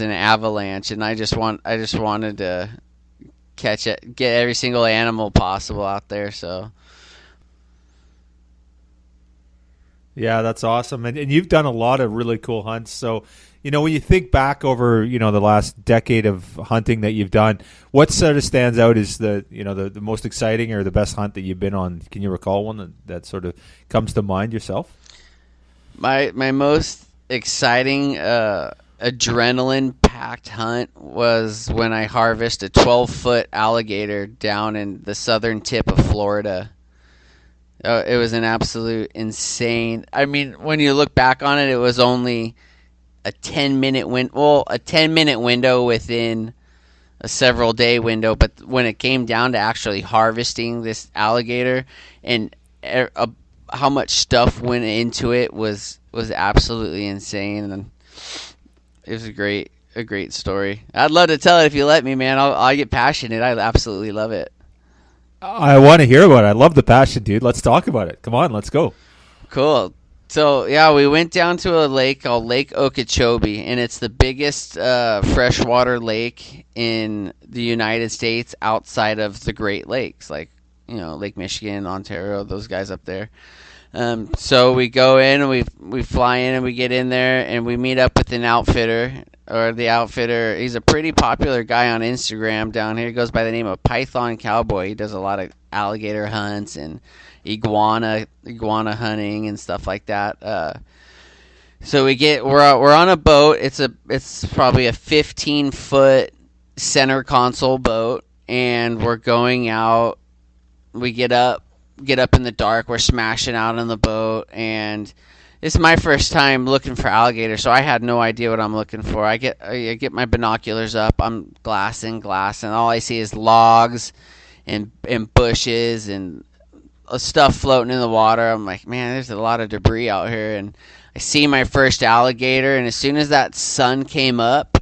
an avalanche. And I just wanted to catch it, get every single animal possible out there. So.
Yeah, that's awesome. And you've done a lot of really cool hunts. So, when you think back over, the last decade of hunting that you've done, what sort of stands out as the most exciting or the best hunt that you've been on? Can you recall one that sort of comes to mind yourself?
My most exciting adrenaline-packed hunt was when I harvested a 12-foot alligator down in the southern tip of Florida. It was an absolute insane. I mean, when you look back on it, it was only a 10-minute a 10-minute window within a several day window, but when it came down to actually harvesting this alligator and how much stuff went into it was absolutely insane, and it was a great story. I'd love to tell it if you let me, man. I get passionate. I absolutely love it.
I want to hear about it. I love the passion, dude. Let's talk about it. Come on, let's go.
Cool. So, yeah, we went down to a lake called Lake Okeechobee, and it's the biggest freshwater lake in the United States outside of the Great Lakes, like, Lake Michigan, Ontario, those guys up there. So we go in, and we fly in, and we get in there, and we meet up with an outfitter, he's a pretty popular guy on Instagram down here. He goes by the name of Python Cowboy. He does a lot of alligator hunts and iguana hunting and stuff like that. So we're on a boat. It's probably a 15-foot center console boat, and we're going out. We get up in the dark. We're smashing out on the boat, and it's my first time looking for alligators, so I had no idea what I'm looking for. I get my binoculars up. I'm glassing, and all I see is logs and bushes and stuff floating in the water. I'm like, man, there's a lot of debris out here, and I see my first alligator, and as soon as that sun came up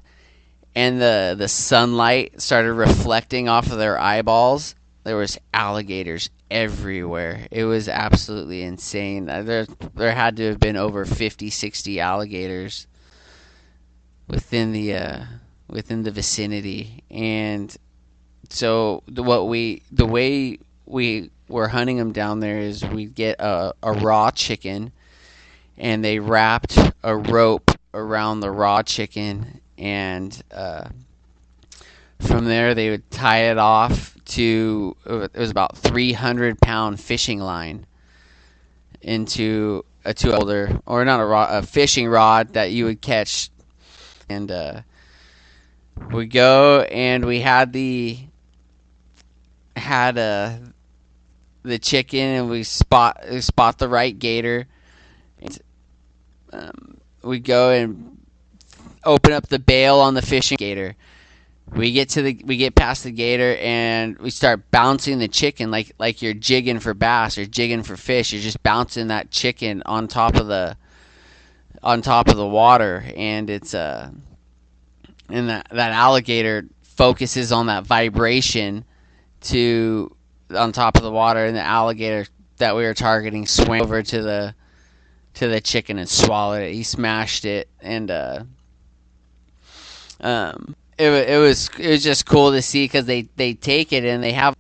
and the sunlight started reflecting off of their eyeballs, there was alligators everywhere. It was absolutely insane. There had to have been over 50, 60 alligators within the vicinity. And so the way we were hunting them down there is we get a raw chicken, and they wrapped a rope around the raw chicken, and from there they would tie it off to, it was about 300-pound fishing line into a 2-holder, or not a fishing rod that you would catch. And we go, and we had the chicken, and we spot the right gator. And, we go and open up the bail on the fishing gator. We get past the gator, and we start bouncing the chicken like you're jigging for bass or jigging for fish. You're just bouncing that chicken on top of the water, and it's and that alligator focuses on that vibration on top of the water, and the alligator that we were targeting swam over to the chicken and swallowed it. He smashed it, and It was just cool to see, because they take it and they have,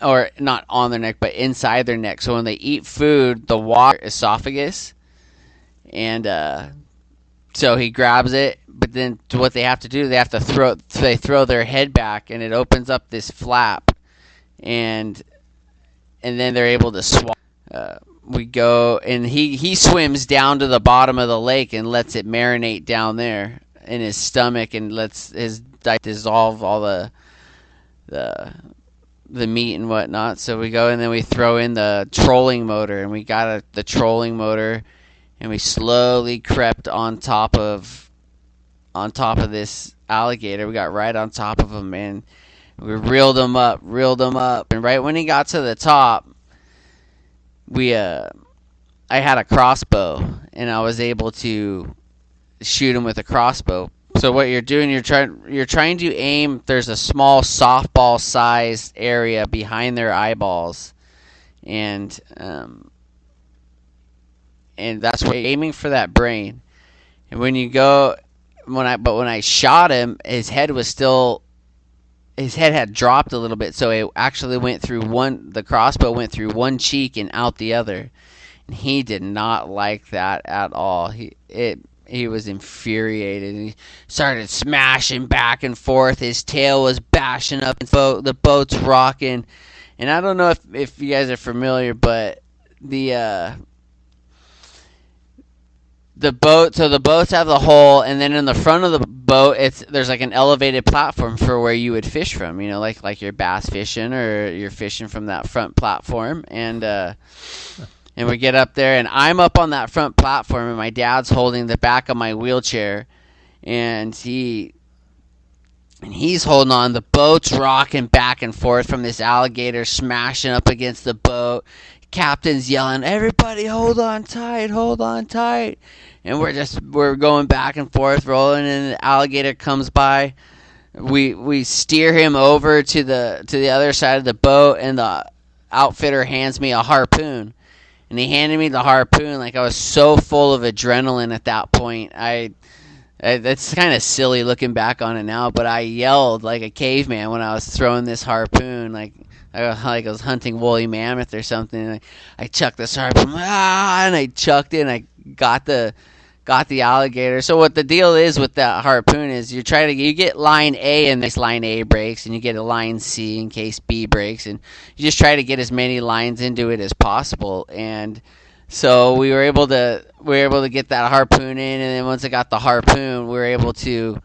or not on their neck, but inside their neck. So when they eat food, the water esophagus, and so he grabs it. But then what they have to do, they throw their head back, and it opens up this flap, and then they're able to swallow. We go, and he swims down to the bottom of the lake and lets it marinate down there in his stomach, and lets his dissolve all the meat and whatnot. So we go, and then we throw in the trolling motor, and we got the trolling motor, and we slowly crept on top of this alligator. We got right on top of him, and we reeled him up, and right when he got to the top, I had a crossbow, and I was able to shoot him with a crossbow. So what you're doing, you're trying to aim. There's a small softball sized area behind their eyeballs, and that's where you're aiming for, that brain. And when I shot him, his head had dropped a little bit, so it actually went through the crossbow went through one cheek and out the other, and he did not like that at all. He was infuriated, and he started smashing back and forth. His tail was bashing up, and the boat's rocking. And I don't know if you guys are familiar, but the boats have the hole, and then in the front of the boat, there's like an elevated platform for where you would fish from, like you're bass fishing, or you're fishing from that front platform. And And we get up there, and I'm up on that front platform, and my dad's holding the back of my wheelchair, and he's holding on. The boat's rocking back and forth from this alligator smashing up against the boat. Captain's yelling, "Everybody hold on tight, hold on tight." And we're going back and forth, rolling, and the alligator comes by. We steer him over to the other side of the boat, and the outfitter hands me a harpoon. And he handed me the harpoon like I was so full of adrenaline at that point. That's kind of silly looking back on it now, but I yelled like a caveman when I was throwing this harpoon, like I was hunting woolly mammoth or something. And I chucked this harpoon, and I chucked it, and I got the alligator. So what the deal is with that harpoon is you get line A in case line A breaks, and you get a line C in case B breaks, and you just try to get as many lines into it as possible. And so we were able to get that harpoon in, and then once I got the harpoon, we were able to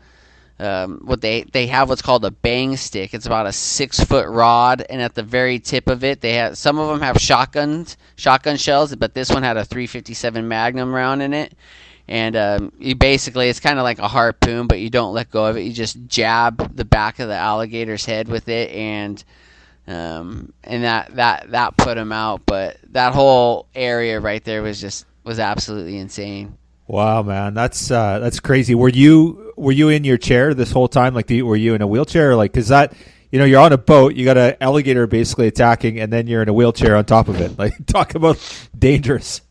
they have what's called a bang stick. It's about a 6-foot rod, and at the very tip of it, some of them have shotgun shells, but this one had a .357 Magnum round in it. And it's kind of like a harpoon, but you don't let go of it. You just jab the back of the alligator's head with it, and that put him out. But that whole area right there was absolutely insane.
Wow, man, that's crazy. Were you in your chair this whole time? Like, were you in a wheelchair? Like, because that, you're on a boat, you got an alligator basically attacking, and then you're in a wheelchair on top of it. Like, talk about dangerous.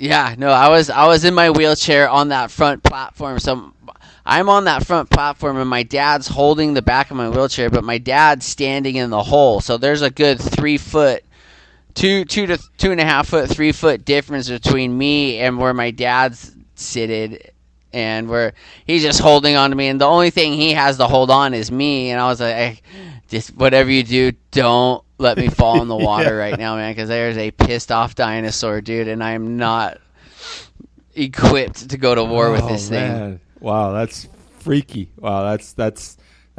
Yeah, no, I was in my wheelchair on that front platform. So I'm on that front platform, and my dad's holding the back of my wheelchair, but my dad's standing in the hole. So there's a good 3 foot, 2.5 foot, 3 foot difference between me and where my dad's seated, and where he's just holding on to me. And the only thing he has to hold on is me. And I was like, hey, just whatever you do, don't let me fall in the water right now, man, because there's a pissed off dinosaur, dude, and I'm not equipped to go to war with this thing.
Wow, that's freaky. Wow, that's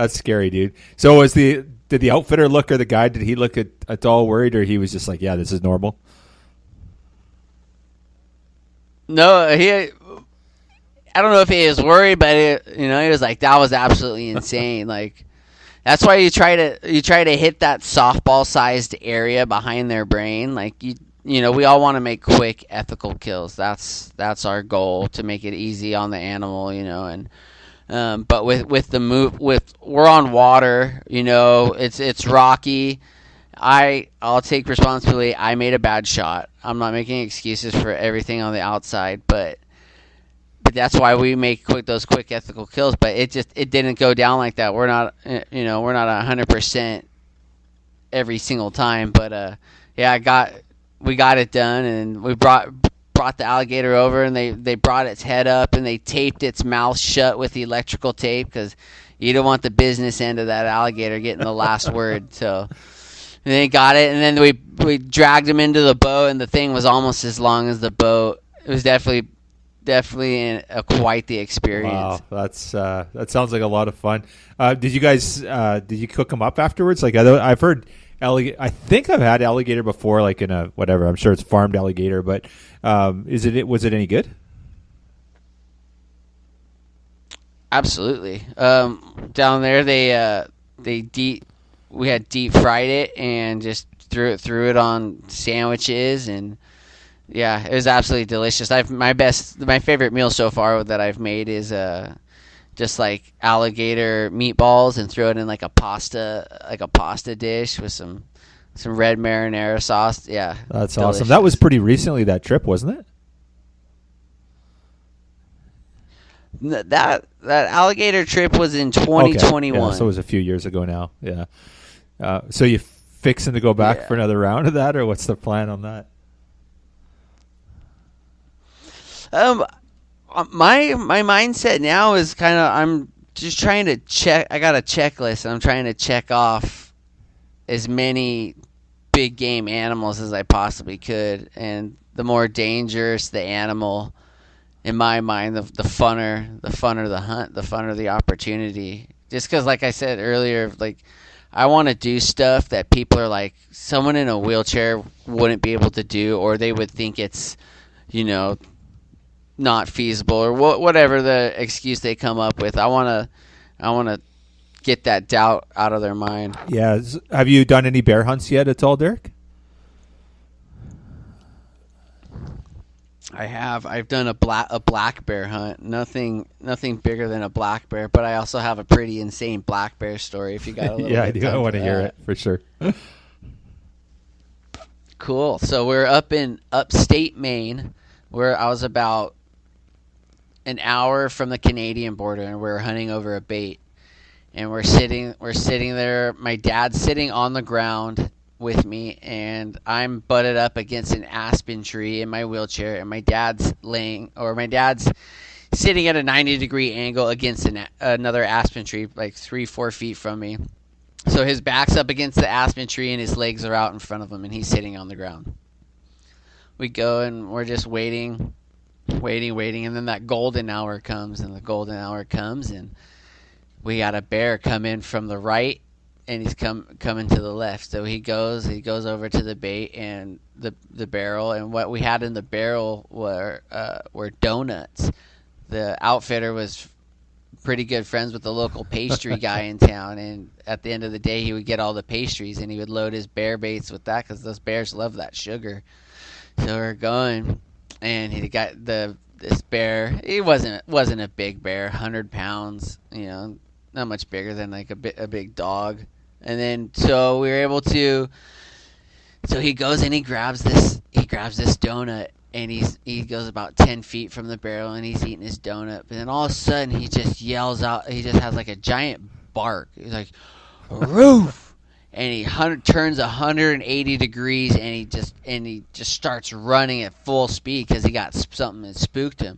scary, dude. So did the outfitter look, or the guy, did he look at all worried, or he was just like, yeah, this is normal?
No, I don't know if he was worried, but he was like, that was absolutely insane. Like, that's why you try to hit that softball-sized area behind their brain. Like, we all want to make quick, ethical kills. That's our goal, to make it easy on the animal, and but with the move, we're on water, it's rocky. I'll take responsibility. I made a bad shot. I'm not making excuses for everything on the outside, but that's why we make those quick ethical kills. But it didn't go down like that. We're not 100% every single time. But we got it done, and we brought the alligator over, and they brought its head up, and they taped its mouth shut with electrical tape, because you don't want the business end of that alligator getting the last word. So and they got it, and then we dragged him into the boat, and the thing was almost as long as the boat. It was definitely quite the experience.
Wow, that sounds like a lot of fun. Did you cook them up afterwards? Like, I've heard alligator. I think I've had alligator before, like in a whatever. I'm sure it's farmed alligator, but was it any good?
Absolutely. Down there, we had deep fried it and just threw it on sandwiches, and yeah, it was absolutely delicious. My favorite meal so far that I've made is just like alligator meatballs, and throw it in like a pasta dish with some red marinara sauce. Yeah,
that's delicious. Awesome. That was pretty recently, that trip, wasn't
it? That alligator trip was in 2021.
Okay. Yeah, so it was a few years ago now. Yeah. So you fixing to go back for another round of that, or what's the plan on that?
My mindset now is kind of, I'm just trying to check. I got a checklist, and I'm trying to check off as many big game animals as I possibly could. And the more dangerous the animal, in my mind, the funner the hunt, the funner the opportunity. Just because, like I said earlier, like I want to do stuff that people are like, someone in a wheelchair wouldn't be able to do, or they would think it's, not feasible, or whatever the excuse they come up with. I want to get that doubt out of their mind.
Yeah. Have you done any bear hunts yet at all, Derek?
I have. I've done a black bear hunt. Nothing bigger than a black bear, but I also have a pretty insane black bear story if you got a little
Yeah, I
bit
do.
of
I
time
want to
for
hear
that.
it for sure.
Cool. So we're up in upstate Maine, where I was about an hour from the Canadian border, and we're hunting over a bait. And we're sitting there. My dad's sitting on the ground with me, and I'm butted up against an aspen tree in my wheelchair, and my dad's sitting at a 90-degree angle against another aspen tree, like 3-4 feet from me. So his back's up against the aspen tree, and his legs are out in front of him, and he's sitting on the ground. We go, and we're just waiting, and then that golden hour comes, and we got a bear come in from the right, and he's coming to the left. So he goes over to the bait and the barrel, and what we had in the barrel were donuts. The outfitter was pretty good friends with the local pastry guy in town, and at the end of the day, he would get all the pastries, and he would load his bear baits with that because those bears love that sugar. So we're going, and he got this bear. He wasn't a big bear, 100 pounds, not much bigger than like a big dog. And then so we were able to. So he goes and he grabs this donut, and he goes about 10 feet from the barrel, and he's eating his donut. But then all of a sudden he just yells out. He just has like a giant bark. He's like, "Roof!" And he turns 180 degrees, and he just starts running at full speed because he got something that spooked him.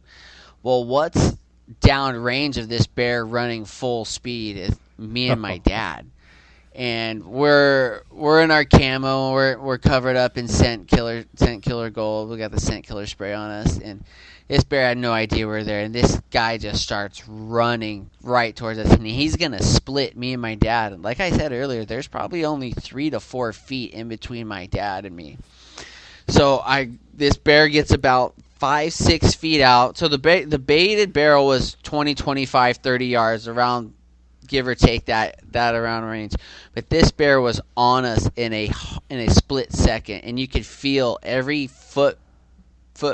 Well, what's downrange of this bear running full speed is me and my dad, and we're in our camo. We're covered up in scent killer gold. We got the scent killer spray on us, and this bear had no idea we're there. And this guy just starts running right towards us, and he's gonna split me and my dad. And like I said earlier, there's probably only 3 to 4 feet in between my dad and me. So this bear gets about 5-6 feet out. So the baited barrel was 20, 25, 30 yards around, give or take that around range. But this bear was on us in a split second, and you could feel every foot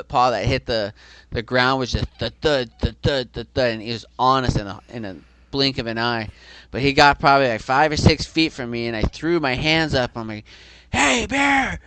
paw that hit the ground was just thud, and he was on us in a blink of an eye. But he got probably like 5 or 6 feet from me, and I threw my hands up. I'm like, "Hey, bear!"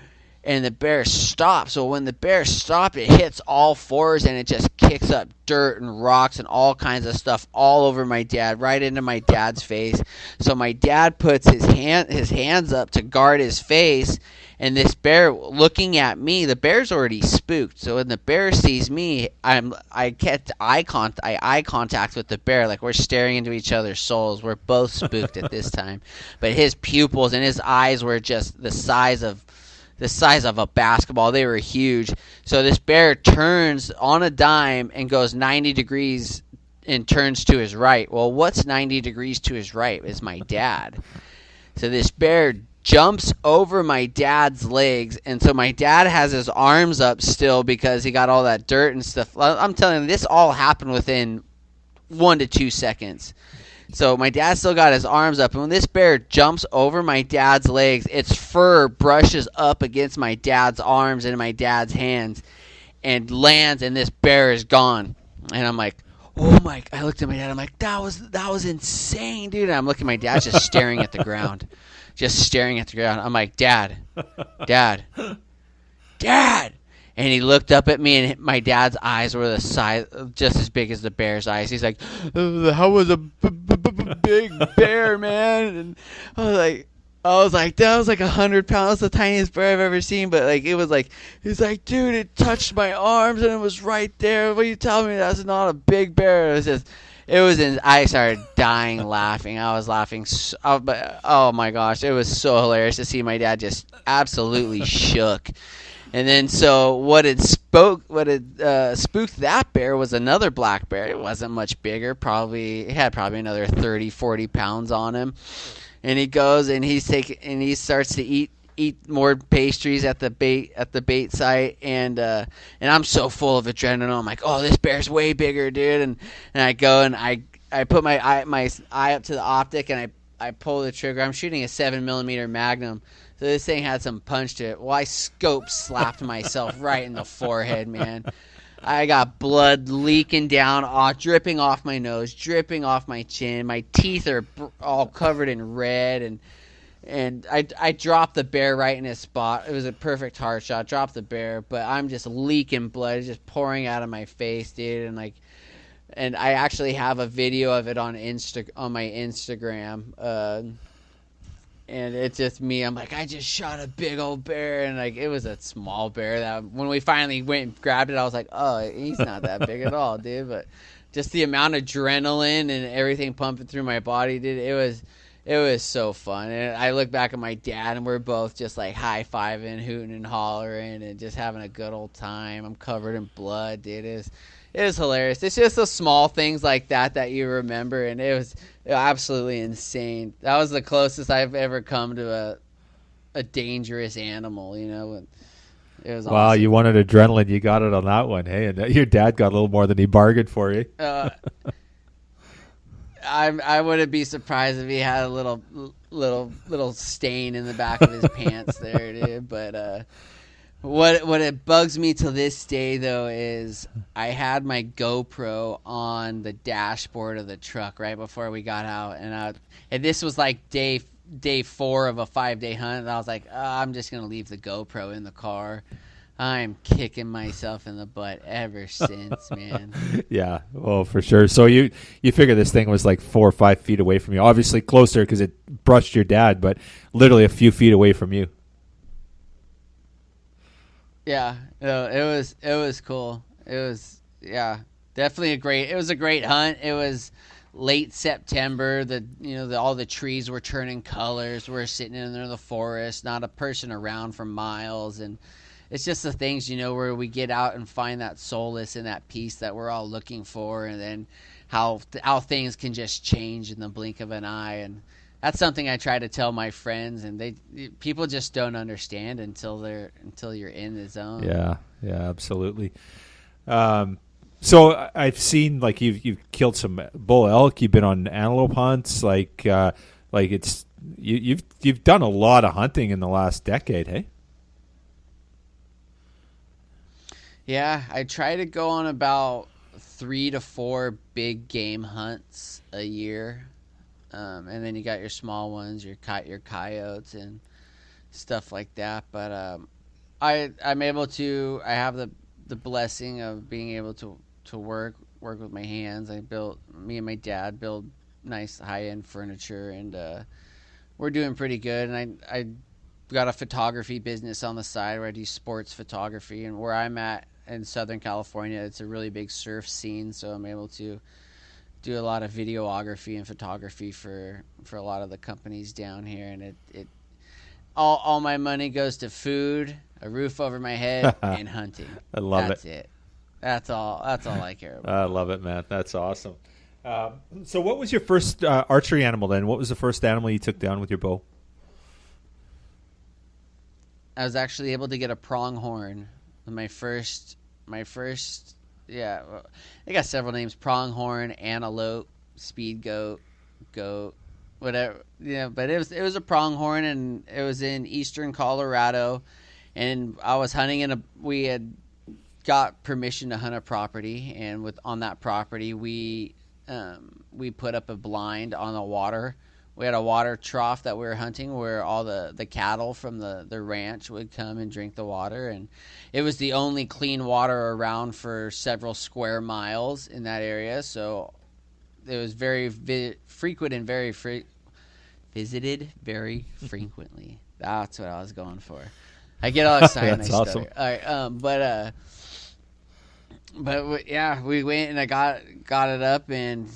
And the bear stopped. So when the bear stopped, it hits all fours, and it just kicks up dirt and rocks and all kinds of stuff all over my dad, right into my dad's face. So my dad puts his hands up to guard his face, and this bear looking at me, the bear's already spooked. So when the bear sees me, I get eye contact with the bear, like we're staring into each other's souls. We're both spooked at this time, but his pupils and his eyes were just the size of a basketball. They were huge. So this bear turns on a dime and goes 90 degrees and turns to his right. Well, what's 90 degrees to his right is my dad. So this bear jumps over my dad's legs, and so my dad has his arms up still because he got all that dirt and stuff. I'm telling you, this all happened within 1 to 2 seconds. So my dad still got his arms up, and when this bear jumps over my dad's legs, its fur brushes up against my dad's arms and my dad's hands and lands, and this bear is gone. And I'm like, "Oh my," I looked at my dad, I'm like, that was insane, dude. And I'm looking at my dad just staring at the ground. I'm like, Dad. And he looked up at me, and my dad's eyes were the size, just as big as the bear's eyes. He's like, "That was a big bear, man." And I was like, that was like 100 pounds, the tiniest bear I've ever seen. But like, it was like, he's like, "Dude, it touched my arms, and it was right there. What are you telling me? That's not a big bear." I started dying laughing. I was laughing, but oh my gosh, it was so hilarious to see my dad just absolutely shook. And then so what had spooked that bear was another black bear. It wasn't much bigger. It had probably another 30, 40 pounds on him. and he goes and he starts to eat more pastries at the bait site, and I'm so full of adrenaline. I'm like, oh, this bear's way bigger, dude, and I go and I put my eye up to the optic, and I pull the trigger. I'm shooting a 7mm Magnum, so this thing had some punch to it. Well, I scope slapped myself right in the forehead, man. I got blood leaking down, dripping off my nose, dripping off my chin. My teeth are all covered in red, and I dropped the bear right in his spot. It was a perfect heart shot. Dropped the bear, but I'm just leaking blood. It's just pouring out of my face, dude. And I actually have a video of it on my Instagram. And it's just me. I'm like, I just shot a big old bear, and like it was a small bear. That when we finally went and grabbed it, I was like, oh, he's not that big at all, dude. But just the amount of adrenaline and everything pumping through my body, dude, it was so fun. And I look back at my dad, and we're both just like high-fiving, hooting and hollering, and just having a good old time. I'm covered in blood, dude. It was hilarious. It's just the small things like that you remember, and it was absolutely insane. That was the closest I've ever come to a dangerous animal, you know. It was
wow,
awesome.
You wanted adrenaline. You got it on that one, hey? And your dad got a little more than he bargained for you.
I wouldn't be surprised if he had a little stain in the back of his pants there, dude. But what it bugs me to this day though is I had my GoPro on the dashboard of the truck right before we got out, and this was like day 4 of a 5-day hunt. And I was like, I'm just gonna leave the GoPro in the car. I'm kicking myself in the butt ever since, man.
Yeah, well, for sure. So you figure this thing was like 4 or 5 feet away from you. Obviously closer because it brushed your dad, but literally a few feet away from you.
Yeah, no, it was cool. It was definitely it was a great hunt. It was late September. All the trees were turning colors. We're sitting in the forest, not a person around for miles, and it's just the things, where we get out and find that solace and that peace that we're all looking for, and then how things can just change in the blink of an eye. And that's something I try to tell my friends, and people just don't understand until you're in the zone.
Yeah, absolutely. So I've seen like you've killed some bull elk. You've been on antelope hunts. Like it's you've done a lot of hunting in the last decade, hey?
Yeah, I try to go on about 3 to 4 big game hunts a year. And then you got your small ones, your coyotes and stuff like that. But I have the blessing of being able to work with my hands. Me and my dad build nice high-end furniture, and we're doing pretty good. And I got a photography business on the side where I do sports photography, and where I'm at in Southern California, it's a really big surf scene, so I'm able to do a lot of videography and photography for a lot of the companies down here, and all my money goes to food, a roof over my head, and hunting.
I love
That's it. That's all I care about.
I love it, man. That's awesome. So what was your first archery animal then? What was the first animal you took down with your bow?
I was actually able to get a pronghorn. My first, yeah. They got several names: pronghorn, antelope, speed goat, whatever. Yeah, but it was a pronghorn, and it was in eastern Colorado, and I was hunting we had got permission to hunt a property, and on that property we put up a blind on the water. We had a water trough that we were hunting where all the cattle from the ranch would come and drink the water. And it was the only clean water around for several square miles in that area. So it was very frequent and visited very frequently. That's what I was going for. I get all excited.
That's awesome.
All right, but yeah, we went and I got it up, and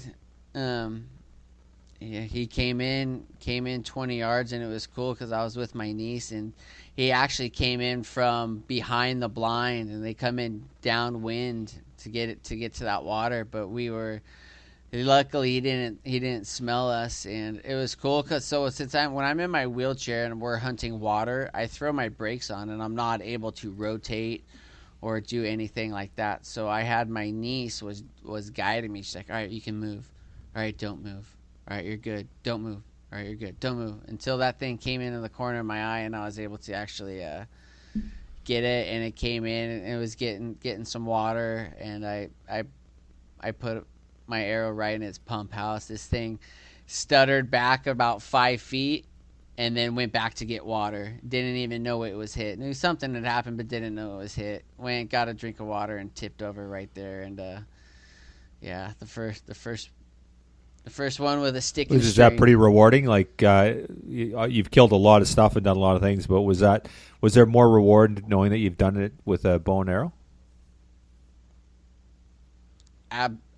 yeah, he came in 20 yards, and it was cool because I was with my niece, and he actually came in from behind the blind, and they come in downwind to get to that water. But Luckily, he didn't smell us, and it was cool because when I'm in my wheelchair and we're hunting water, I throw my brakes on and I'm not able to rotate or do anything like that. So I had my niece was guiding me. She's like, "All right, you can move. All right, don't move. All right, you're good. Don't move. All right, you're good. Don't move." Until that thing came into the corner of my eye, and I was able to actually get it, and it came in, and it was getting some water, and I put my arrow right in its pump house. This thing stuttered back about 5 feet and then went back to get water. Didn't even know it was hit. Knew something had happened, but didn't know it was hit. Went, got a drink of water, and tipped over right there. And yeah, the first one with a stick and
Is
string.
that pretty rewarding? Like you've killed a lot of stuff and done a lot of things, but was there more reward knowing that you've done it with a bow and arrow?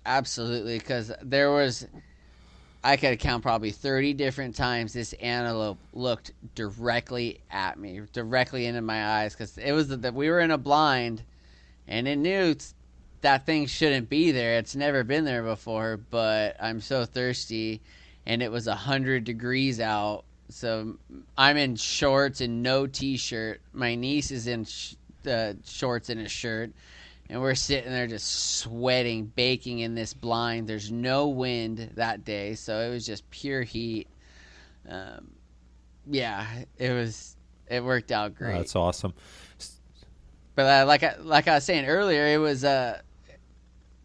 Absolutely, because I could count probably 30 different times this antelope looked directly at me, directly into my eyes, because it was that we were in a blind, and it knew that thing shouldn't be there. It's never been there before, but I'm so thirsty, and it was 100 degrees out, so I'm in shorts and no t-shirt. My niece is in shorts and a shirt. And we're sitting there just sweating, baking in this blind. There's no wind that day, so it was just pure heat. Yeah, it worked out great.
Oh, that's awesome.
But like I was saying earlier, it was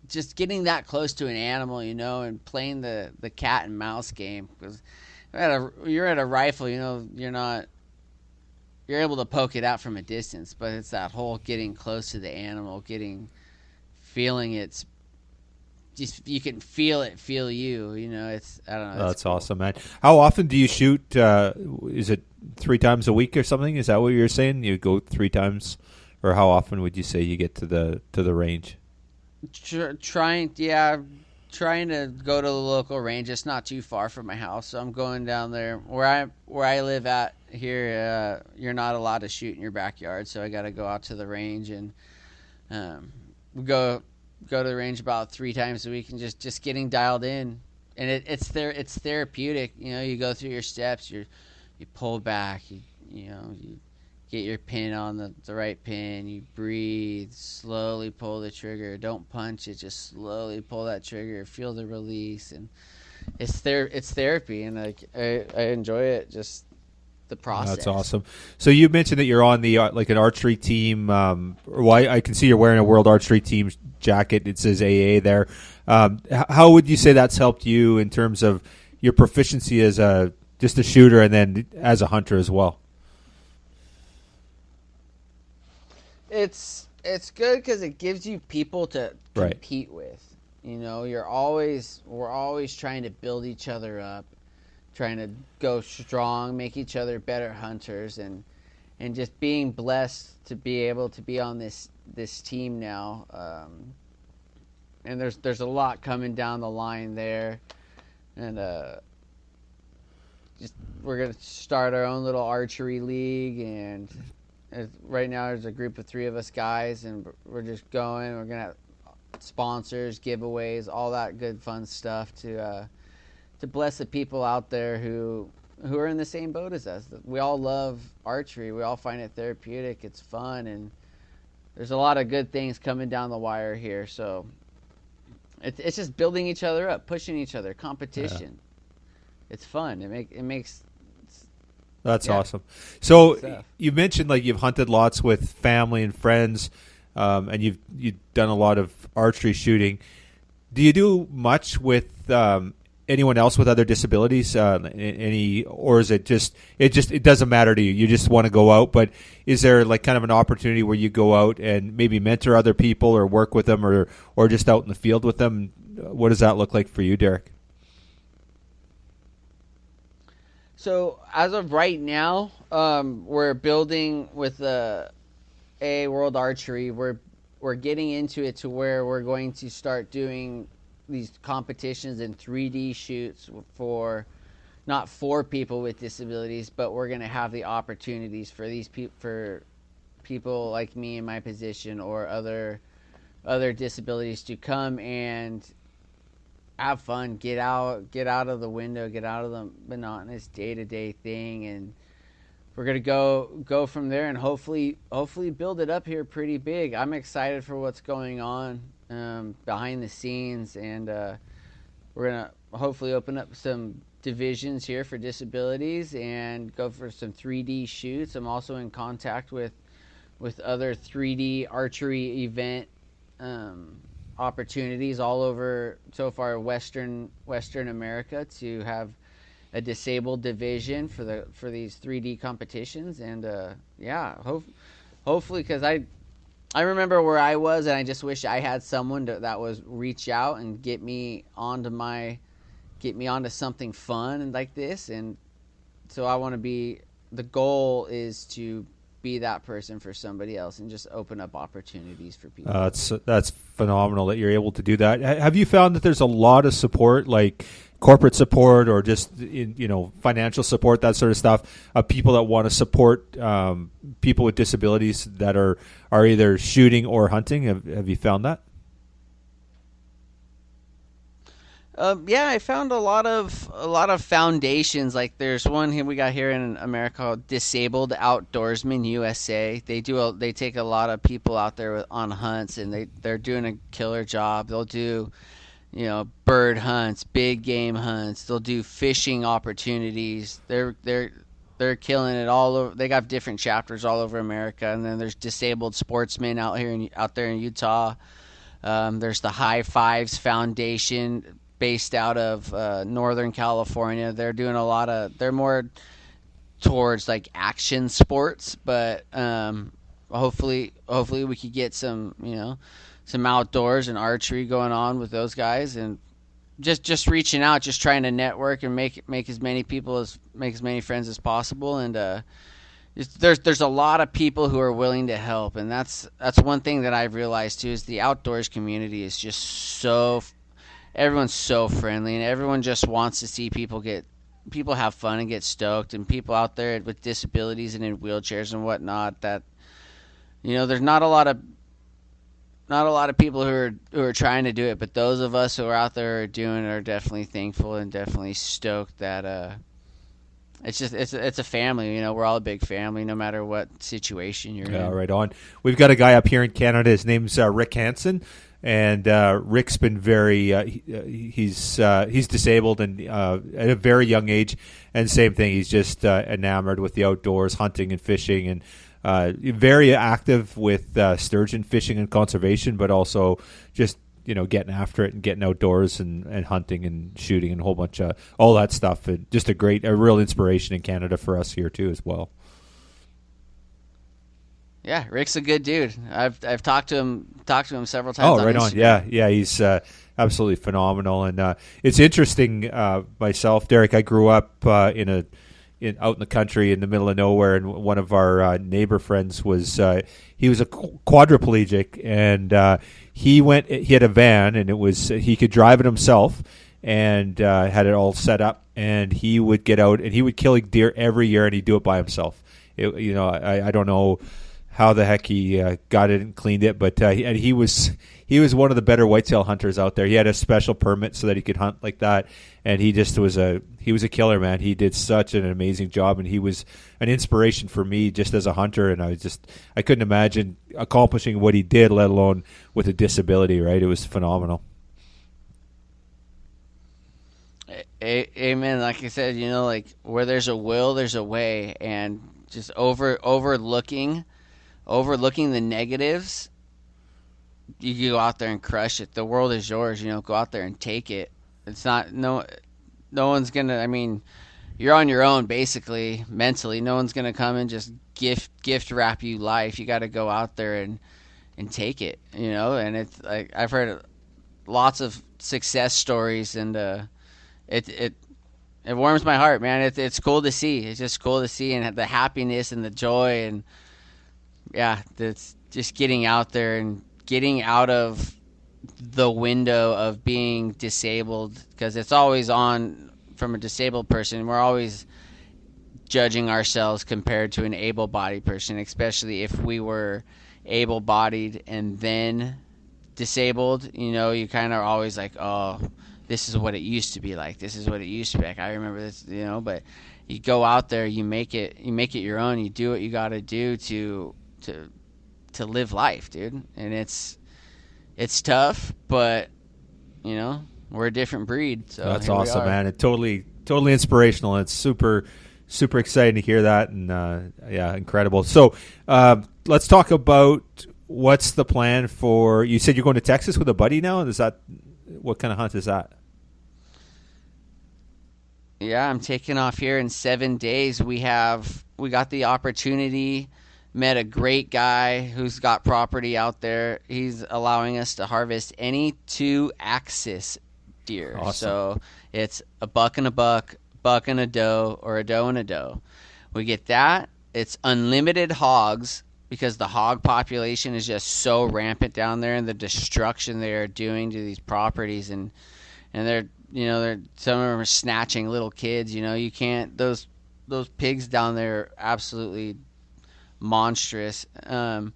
just getting that close to an animal, and playing the cat and mouse game. Because you're at a rifle, you're able to poke it out from a distance, but it's that whole getting close to the animal, feeling it's just, you can feel it feel you, it's, I don't know.
That's cool. Awesome, man. How often do you shoot? Is it 3 times a week or something? Is that what you're saying? You go 3 times, or how often would you say you get to the range?
Trying to go to the local range. It's not too far from my house, so I'm going down there. Where I live at here, you're not allowed to shoot in your backyard, so I got to go out to the range, and go to the range about 3 times a week, and just getting dialed in. And it's therapeutic. You go through your steps, you pull back, you get your pin on the right pin, you breathe, slowly pull the trigger, don't punch it, just slowly pull that trigger, feel the release, and it's therapy, and I enjoy it, just the process.
That's awesome. So you mentioned that you're on the an archery team. I can see you're wearing a World Archery Team jacket. It says AA there. How would you say that's helped you in terms of your proficiency as just a shooter and then as a hunter as well?
It's good because it gives you people to compete with. We're always trying to build each other up, trying to go strong, make each other better hunters, and just being blessed to be able to be on this team now. And there's a lot coming down the line there, and we're gonna start our own little archery league, and right now there's a group of 3 of us guys, and we're just going. We're gonna have sponsors, giveaways, all that good fun stuff to bless the people out there who are in the same boat as us. We all love archery. We all find it therapeutic. It's fun, and there's a lot of good things coming down the wire here. So it's just building each other up, pushing each other, competition. Yeah. It's fun. It makes.
That's awesome. So you mentioned you've hunted lots with family and friends, and you've done a lot of archery shooting. Do you do much with anyone else with other disabilities? Or is it just it doesn't matter to you? You just want to go out, but is there kind of an opportunity where you go out and maybe mentor other people or work with them or just out in the field with them? What does that look like for you, Derek?
So as of right now, we're building with a World Archery. We're getting into it to where we're going to start doing these competitions and 3D shoots not for people with disabilities, but we're going to have the opportunities for for people like me in my position or other disabilities to come and
have fun, get out of the window, get out of the monotonous day-to-day thing, and we're gonna go from there, and hopefully build it up here pretty big. I'm excited for what's going on behind the scenes, and we're gonna hopefully open up some divisions here for disabilities and go for some 3D shoots. I'm also in contact with other 3D archery event opportunities all over so far Western America to have a disabled division for these 3D competitions. And hopefully, because I remember where I was, and I just wish I had someone that was reach out and get me onto something fun and like this. And so I want to be, the goal is to be that person for somebody else and just open up opportunities for people.
That's phenomenal that you're able to do that. Have you found that there's a lot of support, like corporate support or just financial support, that sort of stuff, of people that want to support people with disabilities that are either shooting or hunting? Have you found that?
I found a lot of foundations. Like there's one here we got here in America called Disabled Outdoorsman USA. They take a lot of people out there on hunts, and they're doing a killer job. They'll do, bird hunts, big game hunts. They'll do fishing opportunities. They're killing it all over. They got different chapters all over America. And then there's Disabled Sportsmen out there in Utah. There's the High Fives Foundation, based out of Northern California. They're doing they're more towards like action sports, but hopefully we could get some outdoors and archery going on with those guys, and just reaching out, just trying to network and make as many friends as possible. And there's a lot of people who are willing to help, and that's one thing that I've realized too, is the outdoors community is just everyone's so friendly, and everyone just wants to see people have fun and get stoked, and people out there with disabilities and in wheelchairs and whatnot, that there's not a lot of people who are trying to do it, but those of us who are out there doing it are definitely thankful and definitely stoked that it's a family. We're all a big family, no matter what situation you're in.
Yeah, right on. We've got a guy up here in Canada. His name's Rick Hansen. And Rick's been he's disabled and at a very young age, and same thing. He's just enamored with the outdoors, hunting and fishing, and very active with sturgeon fishing and conservation, but also just getting after it and getting outdoors and hunting and shooting and a whole bunch of all that stuff. And just a real inspiration in Canada for us here too as well.
Yeah, Rick's a good dude. I've talked to him several times.
Oh, right on. Yeah, he's absolutely phenomenal. And it's interesting. Myself, Derek, I grew up out in the country in the middle of nowhere, and one of our neighbor friends was he was a quadriplegic, and he had a van, and he could drive it himself, and had it all set up, and he would get out and he would kill a deer every year, and he'd do it by himself. I don't know how the heck he got it and cleaned it, but he was one of the better whitetail hunters out there. He had a special permit so that he could hunt like that, and he was a killer, man. He did such an amazing job, and he was an inspiration for me just as a hunter. And I couldn't imagine accomplishing what he did, let alone with a disability. Right? It was phenomenal.
Amen. Like I said, like where there's a will, there's a way, and just overlooking the negatives, you go out there and crush it. The world is yours. Go out there and take it. It's not no one's gonna. You're on your own basically mentally. No one's gonna come and just gift wrap you life. You got to go out there and take it. And it's like I've heard lots of success stories, and it warms my heart, man. It's cool to see. It's just cool to see, and the happiness and the joy, and yeah, it's just getting out there and getting out of the window of being disabled, because it's always on from a disabled person. We're always judging ourselves compared to an able-bodied person, especially if we were able-bodied and then disabled. You kind of are always like, oh, this is what it used to be like. This is what it used to be like. I remember this, but you go out there, you make it your own. You do what you got to do to live life, dude. And it's tough, but we're a different breed. So
that's awesome, man. It totally inspirational. And it's super exciting to hear that, and yeah, incredible. So let's talk about what's the plan for. You said you're going to Texas with a buddy now. What kind of hunt is that?
Yeah, I'm taking off here in 7 days. We got the opportunity. Met a great guy who's got property out there. He's allowing us to harvest any 2-axis deer.
Awesome.
So it's a buck and a buck and a doe, or a doe and a doe. We get that. It's unlimited hogs because the hog population is just so rampant down there, and the destruction they are doing to these properties, and they're some of them are snatching little kids. You can't, those pigs down there are absolutely monstrous. You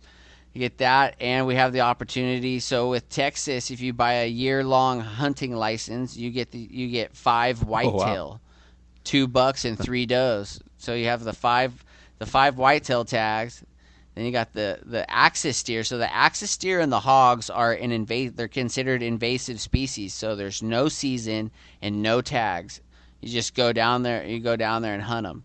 get that, and we have the opportunity. So with Texas, if you buy a year-long hunting license, you get 5 whitetail,
wow.
2 bucks and 3 does. So you have the five whitetail tags. Then you got the axis deer. So the axis deer and the hogs are they're considered invasive species. So there's no season and no tags. You just go down there. You go down there and hunt them.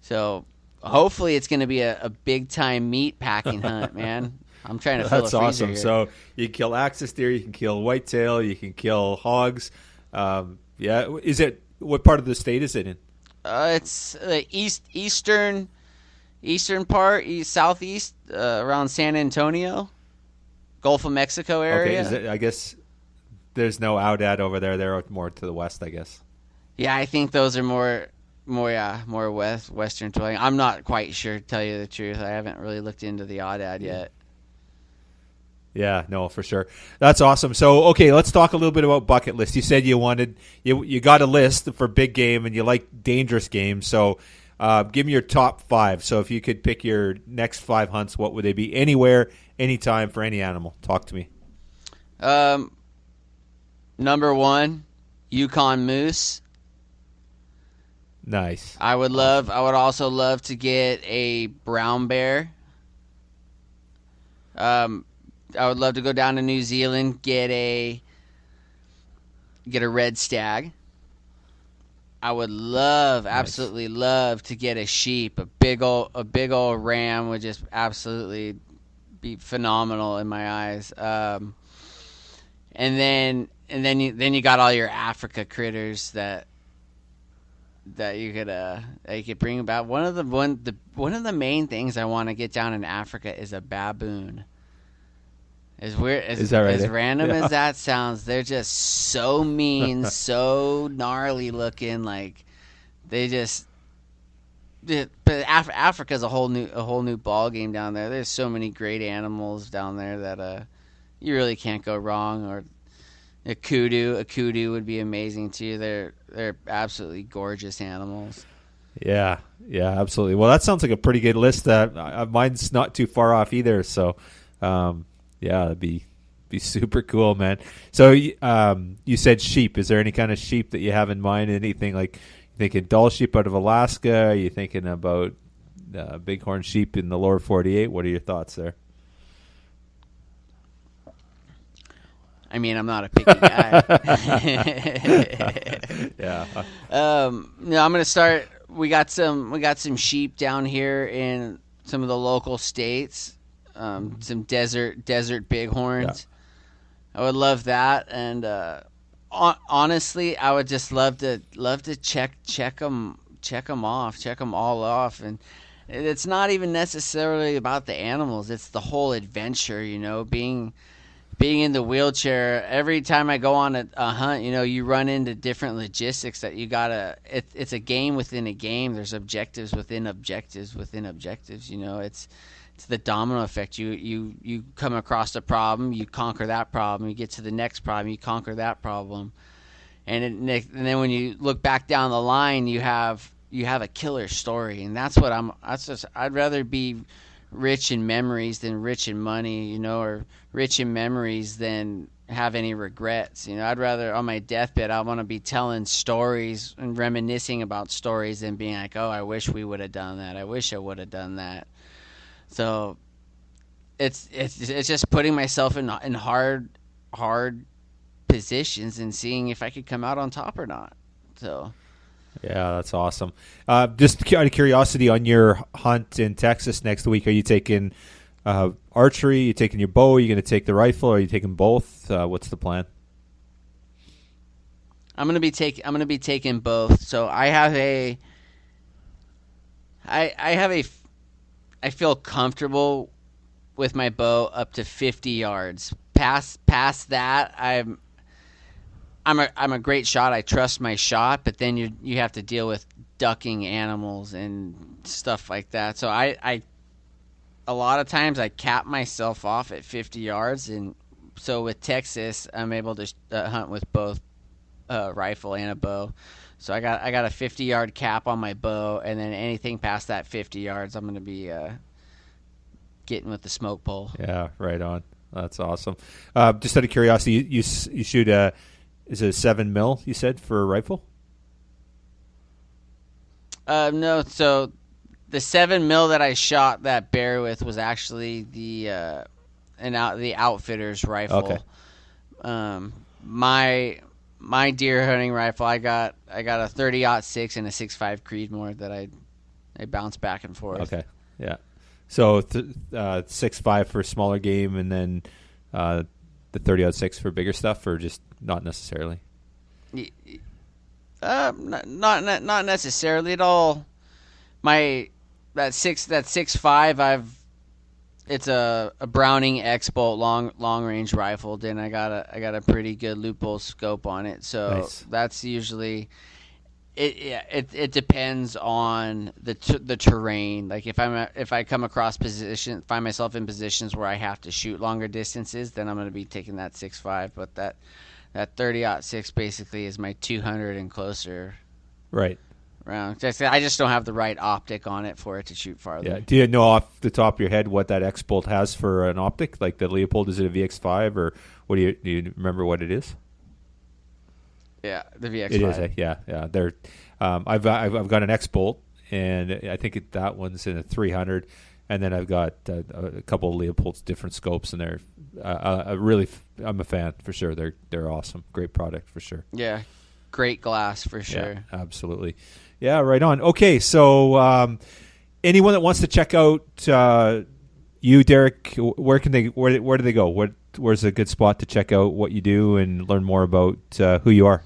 So hopefully it's going to be a big time meat packing hunt, man. I'm trying to fill
That's
a freezer
awesome.
here.
So you can kill axis deer, you can kill whitetail, you can kill hogs. Yeah, what part of the state is it in?
It's the eastern part, southeast, around San Antonio, Gulf of Mexico area.
Okay, I guess there's no Outad over there. They're more to the west, I guess.
Yeah, I think those are more western dwelling. I'm not quite sure, to tell you the truth. I haven't really looked into the Outad yet.
Yeah, no, for sure. That's awesome. So, okay, let's talk a little bit about bucket list. You said you got a list for big game and you like dangerous games. So, give me your top 5. So, if you could pick your next 5 hunts, what would they be? Anywhere, anytime, for any animal. Talk to me.
Number 1, Yukon moose.
Nice.
I would also love to get a brown bear. I would love to go down to New Zealand, get a red stag. I would absolutely love to get a sheep. A big old ram would just absolutely be phenomenal in my eyes. And then you got all your Africa critters that you could bring about. One of the main things I want to get down in Africa is a baboon. As weird as random as that sounds, they're just so mean, so gnarly looking. Like but Africa's a whole new ball game down there. There's so many great animals down there that you really can't go wrong. Or a kudu would be amazing too. They're absolutely gorgeous animals.
Yeah, absolutely. Well, that sounds like a pretty good list. Mine's not too far off either. So, yeah, it'd be super cool, man. So, you said sheep. Is there any kind of sheep that you have in mind? Anything like you thinking Dall sheep out of Alaska? Are you thinking about bighorn sheep in the lower 48? What are your thoughts there?
I mean, I'm not a picky guy.
Yeah.
I'm gonna start. We got some sheep down here in some of the local states. Some desert bighorns. Yeah. I would love that, and honestly, I would just love to check them all off, and it's not even necessarily about the animals. It's the whole adventure, being in the wheelchair. Every time I go on a hunt, you run into different logistics that you gotta. It's a game within a game. There's objectives within objectives within objectives. It's the domino effect. You come across a problem, you conquer that problem. You get to the next problem, you conquer that problem, and then when you look back down the line, you have a killer story, and I'd rather be rich in memories than rich in money, or rich in memories than have any regrets. I'd rather on my deathbed I want to be telling stories and reminiscing about stories than being like, oh, I wish we would have done that. I wish I would have done that. So it's just putting myself in hard positions and seeing if I could come out on top or not. So
yeah, that's awesome. Just out of curiosity, on your hunt in Texas next week, are you taking archery? Are you taking your bow? Are you going to take the rifle? Or are you taking both? What's the plan?
I'm gonna be taking both. So I feel comfortable with my bow up to 50 yards. Past that, I'm a great shot. I trust my shot, but then you have to deal with ducking animals and stuff like that. So I a lot of times I cap myself off at 50 yards, and so with Texas, I'm able to hunt with both rifle and a bow. So I got a 50-yard cap on my bow, and then anything past that 50 yards, I'm going to be getting with the smoke pole.
Yeah, right on. That's awesome. Just out of curiosity, you shoot is it a 7mm, you said, for a rifle?
No, so the 7mm that I shot that bear with was actually the outfitter's rifle.
Okay.
My deer hunting rifle, I got a 30-06 and a 6.5 Creedmoor that I bounce back and forth.
Okay, yeah. So 6.5 for smaller game, and then the 30-06 for bigger stuff, or just not necessarily?
Not necessarily at all. That 6.5, it's a Browning X-Bolt long range rifle. Then I got a pretty good loophole scope on it. So
nice.
That's usually it depends on the terrain. Like if I come across find myself in positions where I have to shoot longer distances, then I'm going to be taking that 6.5. But that 30-06 basically is my 200 and closer.
Right.
Round. I just don't have the right optic on it for it to shoot farther.
Yeah. Do you know off the top of your head what that X-Bolt has for an optic? Like the Leopold, is it a VX5 or what? Do you remember what it is?
Yeah, the VX5.
It is. Yeah. They're. I've got an X-Bolt, and I think that one's in a 300, and then I've got a couple of Leopold's different scopes, and they're I'm a fan for sure. They're awesome. Great product for sure.
Yeah, great glass for sure.
Yeah, absolutely. Yeah, right on. Okay, so anyone that wants to check out you, Derek, where do they go? Where's a good spot to check out what you do and learn more about who you are?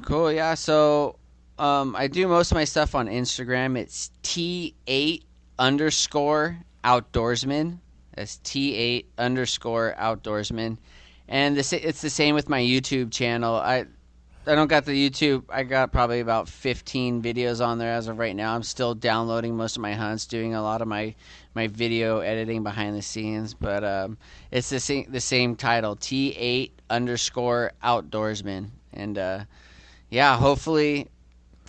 Cool. Yeah. So I do most of my stuff on Instagram. It's T8 _outdoorsman. That's T8 _outdoorsman. And it's the same with my YouTube channel. I don't got the YouTube. I got probably about 15 videos on there as of right now. I'm still downloading most of my hunts, doing a lot of my video editing behind the scenes. But it's the same title, T8 _outdoorsman. And yeah, hopefully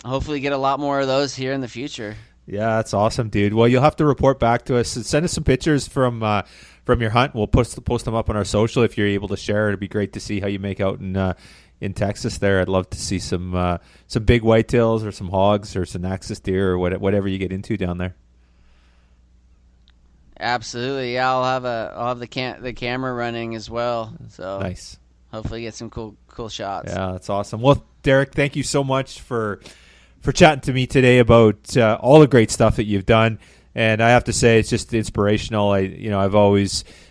get a lot more of those here in the future.
Yeah, that's awesome, dude. Well, you'll have to report back to us. Send us some pictures from your hunt. We'll post them up on our social if you're able to share. It'd be great to see how you make out in Texas there. I'd love to see some big whitetails or some hogs or some axis deer or whatever you get into down there.
Absolutely. Yeah, I'll have the camera running as well. So
nice.
Hopefully get some cool shots.
Yeah, that's awesome. Well, Derek, thank you so much for chatting to me today about all the great stuff that you've done. And I have to say, it's just inspirational. I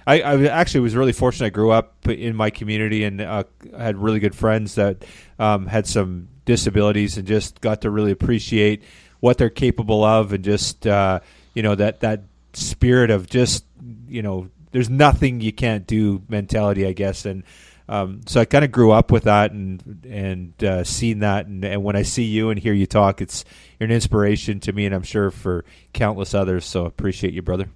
actually was really fortunate. I grew up in my community and had really good friends that had some disabilities, and just got to really appreciate what they're capable of, and just that spirit of just there's nothing you can't do mentality, I guess. And so I kind of grew up with that and seen that, and when I see you and hear you talk, you're an inspiration to me, and I'm sure for countless others. So appreciate you, brother.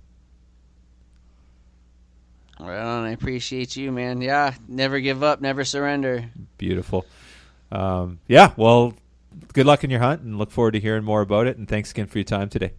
Right on. I appreciate you, man. Yeah, never give up, never surrender.
Beautiful. Yeah, well, good luck in your hunt, and look forward to hearing more about it. And thanks again for your time today.